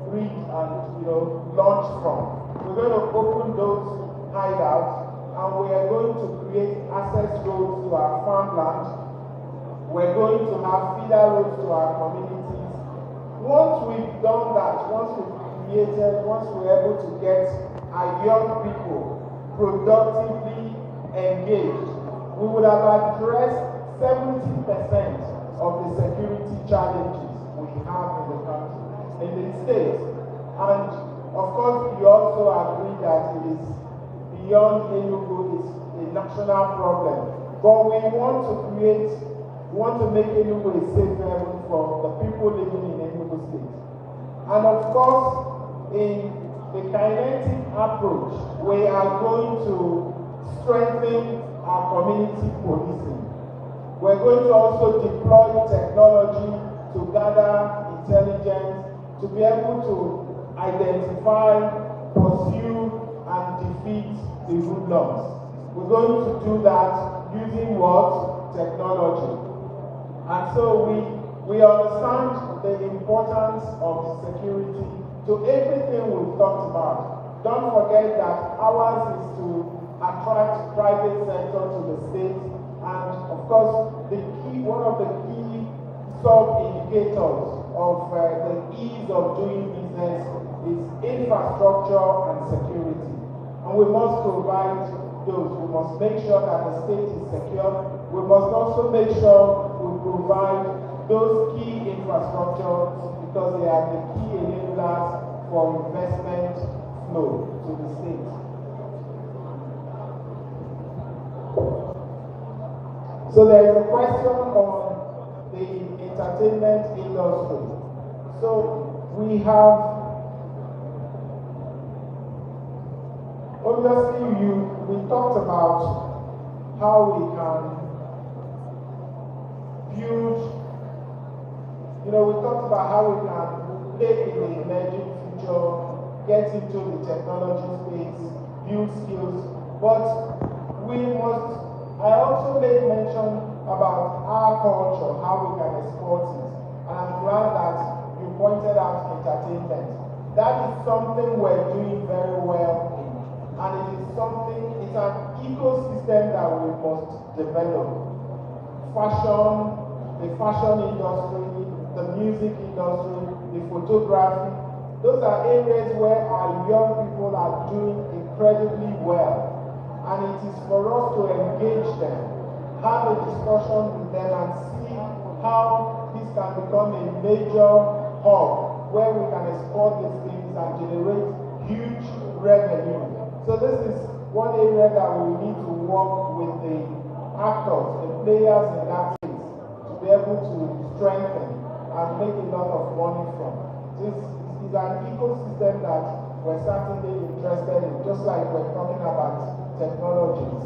breed and launch from. We're going to open those hideouts and we are going to create access roads to our farmland. We're going to have feeder roads to our communities. Once we've done that, once we're able to get our young people productively engaged, we would have addressed 70% of the security challenges we have in the country, in the state. And of course, we also agree that it is beyond Enugu, it's a national problem. But we want to make Enugu a safe haven for the people living in Enugu State. And of course, in the kinetic approach, we are going to strengthen our community policing. We're going to also deploy technology to gather intelligence, to be able to identify, pursue, and defeat the hoodlums. We're going to do that using what? Technology. And so we understand the importance of security to everything we've talked about. Don't forget that ours is to attract private sector to the state, and of course, one of the key sub-indicators of the ease of doing business is infrastructure and security. And we must provide those. We must make sure that the state is secure. We must also make sure we provide those key infrastructures because they are the key enablers for investment flow to the state. So there is a question on the entertainment industry. So we have, obviously we talked about how we can build, we talked about how we can play in the emerging future, get into the technology space, build skills, but I also made mention about our culture, how we can export it. And I'm glad that you pointed out entertainment. That is something we're doing very well in. And it's an ecosystem that we must develop. The fashion industry, the music industry, the photography, those are areas where our young people are doing incredibly well. And it is for us to engage them, have a discussion with them, and see how this can become a major hub where we can export these things and generate huge revenue. So this is one area that we need to work with the actors, the players in that space, to be able to strengthen and make a lot of money from. This is an ecosystem that we're certainly interested in, just like we're talking about technologies.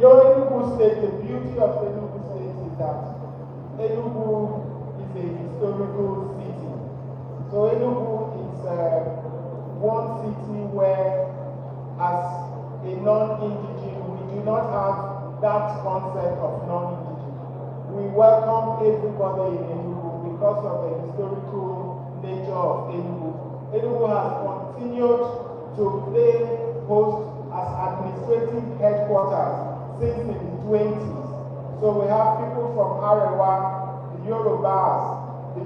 Enugu State, the beauty of Enugu State is that Enugu is a historical city. So Enugu is one city where, as a non-indigenous, we do not have that concept of non-indigenous. We welcome everybody in Enugu because of the historical nature of Enugu. Enugu has continued to play host as administrative headquarters since the 20s. So we have people from Arewa, the Yorubas, the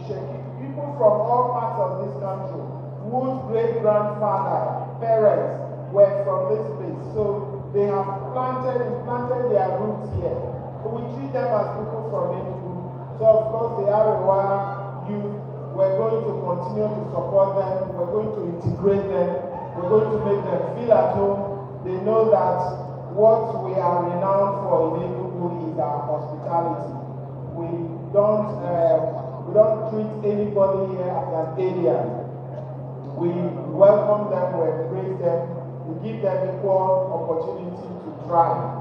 Sheki, people from all parts of this country whose great-grandfather, parents were from this place. So they have planted their roots here. So we treat them as people from Enugu. So of course the Arewa youth, we're going to continue to support them, we're going to integrate them, we're going to make them feel at home. They know that what we are renowned for in Enugu is our hospitality. We don't treat anybody here as an alien. We welcome them, we embrace them, we give them equal opportunity to thrive.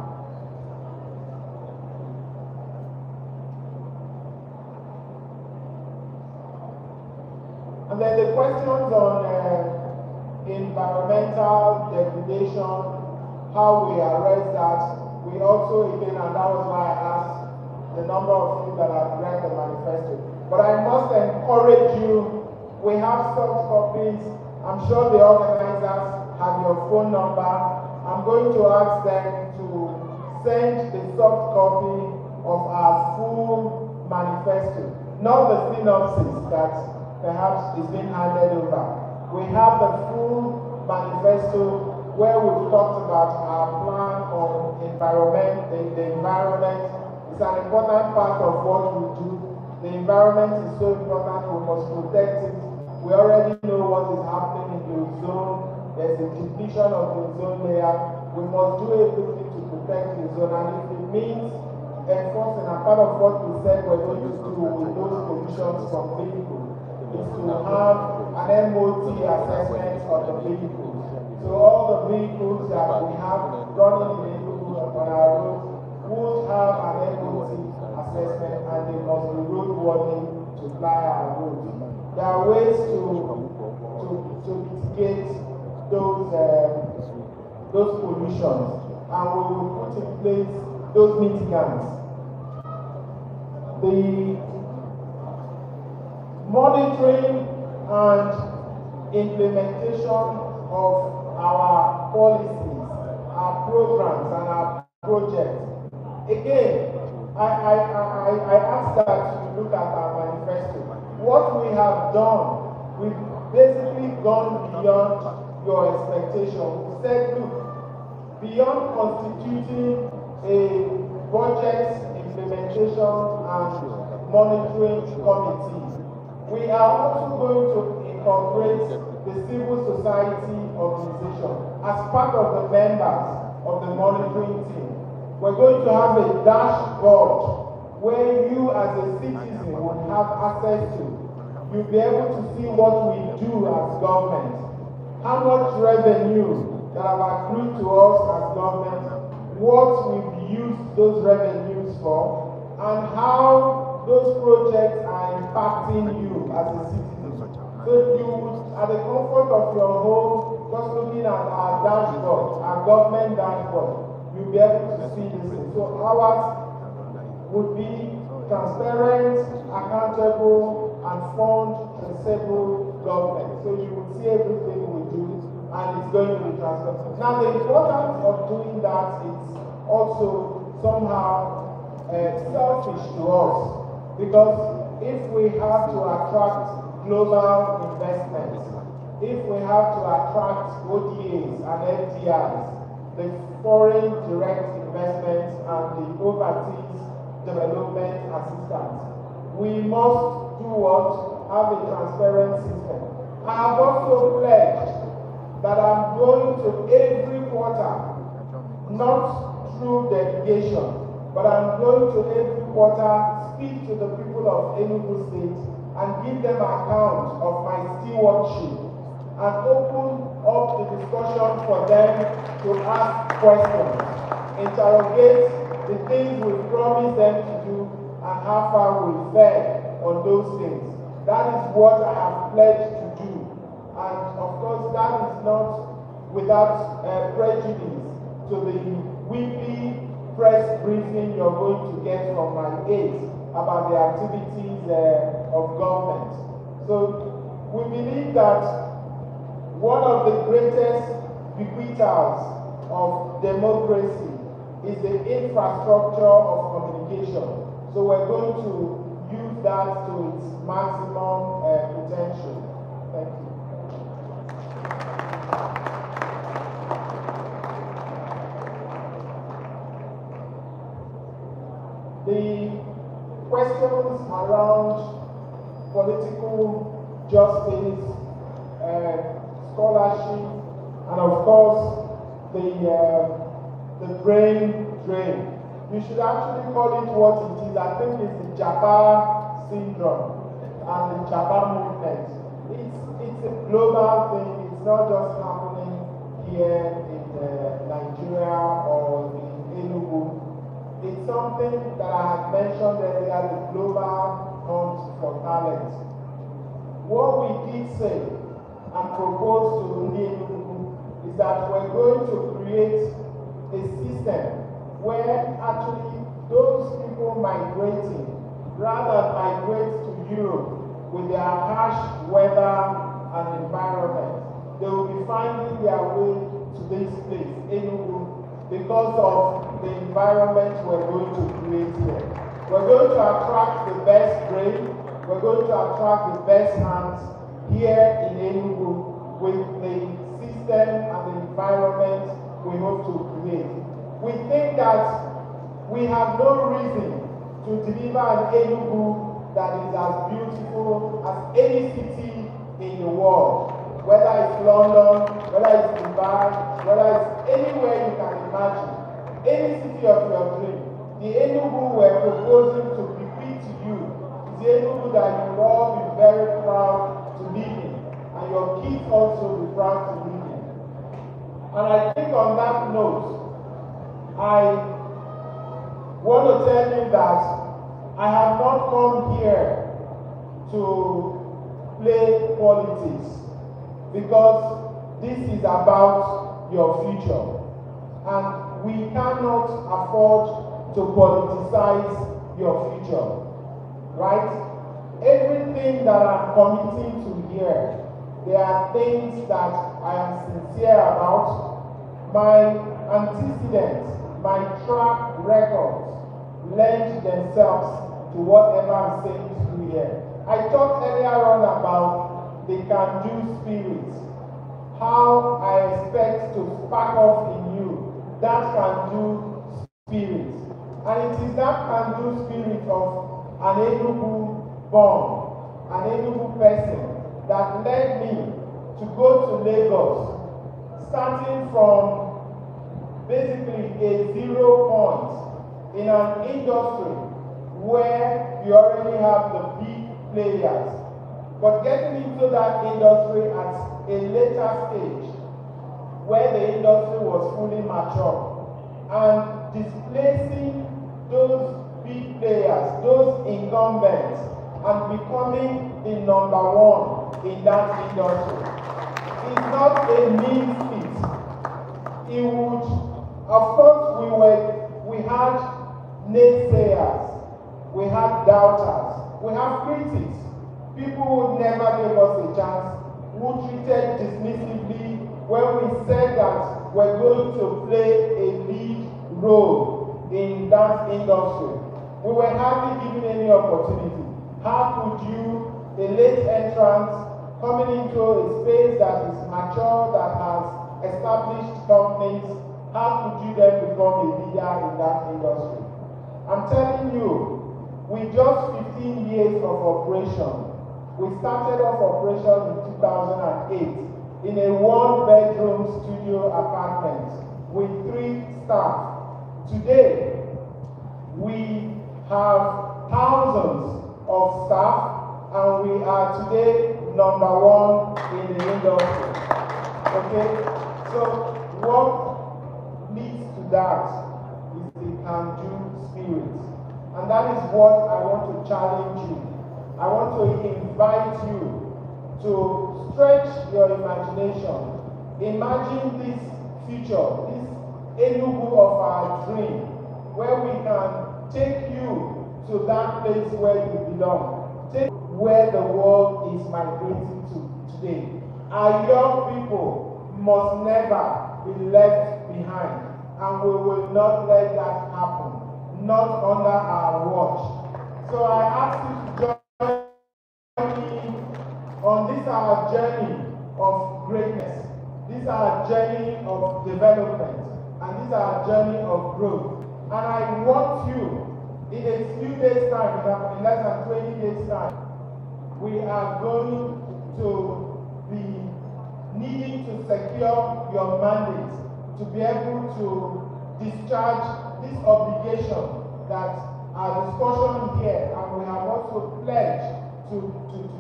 And then the questions on environmental degradation, how we arrest that, we also again, and that was why I asked the number of you that have read the manifesto. But I must encourage you, we have soft copies. I'm sure the organizers have your phone number. I'm going to ask them to send the soft copy of our full manifesto, not the synopsis that perhaps is being handed over. We have the full manifesto where we've talked about our plan on environment, the environment. It's an important part of what we do. The environment is so important, we must protect it. We already know what is happening in the ozone. There's a depletion of the ozone layer. We must do everything to protect the ozone, and if it means enforcing, and part of what we said we're going to do with those emissions from vehicles is to have an MOT assessment of the vehicles. So to all the vehicles that we have running in on our roads would have an MOT assessment and they must be road warning to ply our roads. There are ways to mitigate those pollutions, and we will put in place those mitigants. The monitoring and implementation of our policies, our programs, and our projects. Again, I ask that you look at our manifesto. What we have done, we've basically gone beyond your expectation. We said, look, beyond constituting a budget implementation and monitoring committee, we are also going to incorporate the civil society organization as part of the members of the monitoring team. We're going to have a dashboard where you as a citizen will have access to. You'll be able to see what we do as government, how much revenue that have accrued to us as government, what we've used those revenues for, and how those projects are impacting you as a citizen. So you, at the comfort of your home, just looking at our dashboard, our government dashboard, you'll be able to see this. So ours would be transparent, accountable, and fund traceable government. So you will see everything we do, and it's going to be transparent. Now the importance of doing that is also somehow selfish to us, because if we have to attract global investments, if we have to attract ODAs and FDIs, the foreign direct investments and the overseas development assistance, we must do what? Have a transparent system. I have also pledged that I'm going to every quarter, not through delegation, but I'm going to every quarter speak to the people of Enugu State and give them account of my stewardship and open up the discussion for them to ask questions, interrogate the things we promised them to do and how far we fared on those things. That is what I have pledged to do. And of course, that is not without prejudice to the weekly press briefing you're going to get from my aides about the activities of government. So we believe that one of the greatest bequeathers of democracy is the infrastructure of communication. So we're going to use that to its maximum potential. Thank you. The questions around political justice, scholarship, and of course the brain drain. You should actually call it what it is. I think it's the Japa syndrome and the Japa movement. It's a global thing. It's not just happening here in Nigeria or in Enugu. It's something that I had mentioned earlier, the global hunt for talent. What we did say and propose to Enugu is that we're going to create a system where actually those people migrating, rather migrate to Europe with their harsh weather and environment, they will be finding their way to this place, Enugu, because of the environment we're going to create here. We're going to attract the best brain, we're going to attract the best hands here in Enugu with the system and the environment we hope to create. We think that we have no reason to deliver an Enugu that is as beautiful as any city in the world, whether it's London, whether it's Dubai, whether it's anywhere you can imagine, any city of your dream. The Enugu we're proposing to bequeath to you is the Enugu that you will all be very proud to live in, and your kids also be proud to live in. And I think on that note, I want to tell you that I have not come here to play politics, because this is about your future. And we cannot afford to politicize your future, right? Everything that I'm committing to here, there are things that I am sincere about. My antecedents, my track records lend themselves to whatever I'm saying to you here. I talked earlier on about the can-do spirit, how I expect to spark off in you that can-do spirit. And it is that can-do spirit of an Enugu born, an Enugu person, that led me to go to Lagos, starting from basically a 0 point in an industry where you already have the big players, but getting into that industry at a later stage where the industry was fully mature and displacing those big players, those incumbents, and becoming the number one in that industry. It's not a mean feat. It would, of course, we had naysayers, we had doubters, we have critics, people who never gave us a chance, who treated dismissively when we said that we're going to play a lead role in that industry. We were hardly given any opportunity. How could you, a late entrant, coming into a space that is mature, that has established companies, how could you then become a leader in that industry? I'm telling you, with just 15 years of operation, we started off operation in 2008 in a one-bedroom studio apartment with 3 staff. Today, we have thousands of staff, and we are today number 1 in the industry. Okay? So what leads to that is the can-do spirit. And that is what I want to challenge you. I want to invite you to stretch your imagination. Imagine this future, this Enugu of our dream, where we can take you to that place where you belong. Take where the world is migrating to today. Our young people must never be left behind, and we will not let that happen, not under our watch. So I ask you to join me on this our journey of greatness, this our journey of development, and this our journey of growth. And I want you, in a few days' time, in less than 20 days' time, we are going to be needing to secure your mandate to be able to discharge this obligation that our discussion here, and we have also pledged to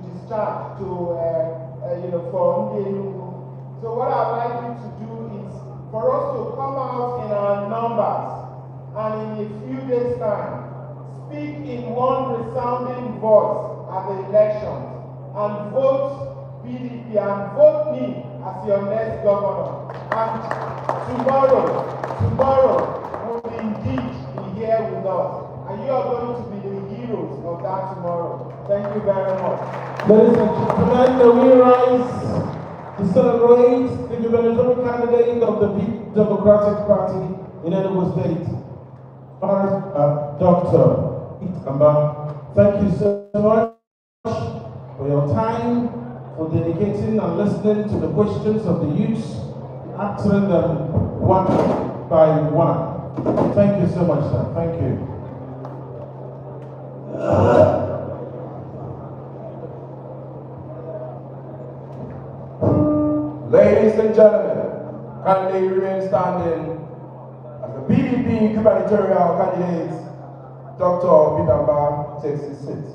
discharge for Enugu. So what I'd like you to do is for us to come out in our numbers, and in a few days' time, speak in one resounding voice at the elections and vote PDP and vote me as your next governor. And tomorrow will indeed be here with us. And you are going to be the heroes of that tomorrow. Thank you very much. Ladies and gentlemen, we rise to celebrate the gubernatorial candidate of the Big Democratic Party in Enugu State, Dr. Mbah. Thank you so much for your time, for dedicating and listening to the questions of the youth, answering them one by one. Thank you so much, sir. Thank you. Ladies and gentlemen, kindly remain standing as the PDP gubernatorial candidate, Dr. Mbah, takes his seat.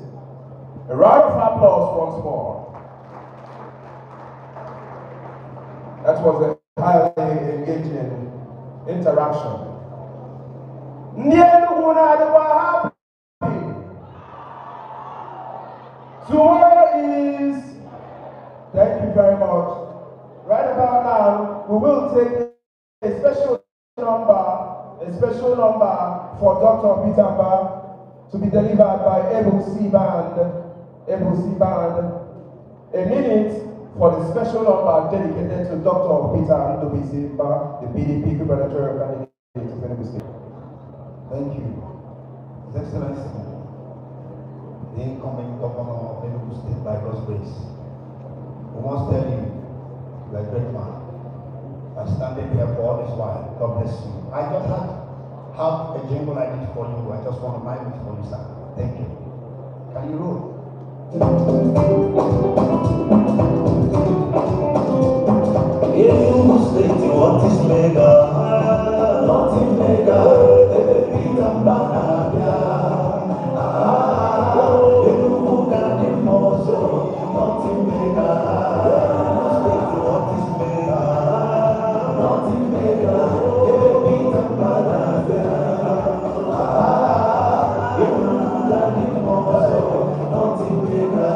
A round of applause once more. That was a highly engaged interaction. Happy. Tomorrow is, thank you very much. Right about now, we will take a special number for Dr. Peter Mbah to be delivered by Able C Band. A minute for the special number dedicated to Dr. Peter Mbah, the PDP gubernatorial candidate of Enugu State. Thank you. His Excellency, the incoming governor of Enugu State by God's grace. We must tell you, you are a great man. By standing here for all this while, God bless you. I just have a jingle I did for you. I just want to mind it for you, sir. Thank you. Can you roll? Enugu State, what is mega? Nothing mega. Peter Mbah, Enugu Garden Mozo, nothing mega. Enugu State, what is mega? Nothing mega. Peter Mbah, Enugu Garden Mozo, nothing mega.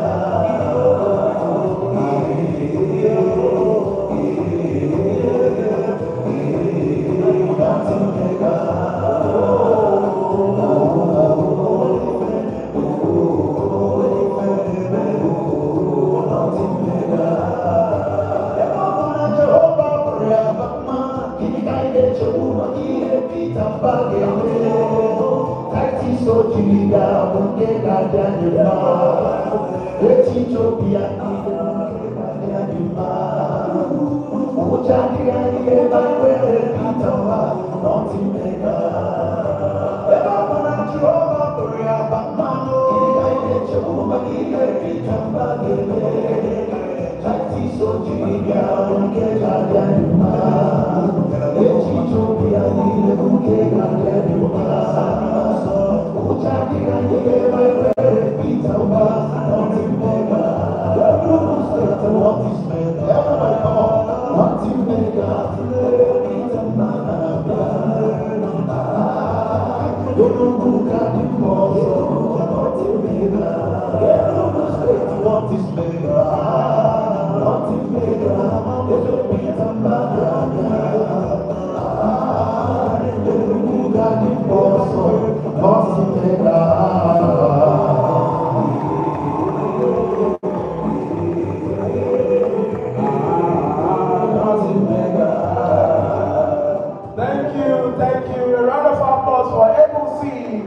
Thank you. A round of applause for Able C.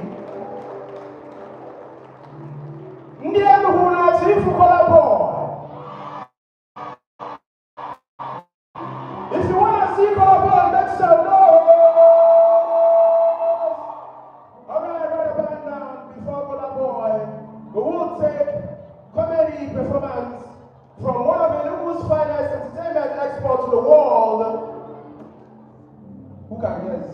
Ndị Enugu na-achị Ifukola boy. If you want to see Kola boy, make some noise. Alright, right about now, before Kola boy, we will take comedy performance from one of Enugu's finest entertainment exports to the world. Who can guess?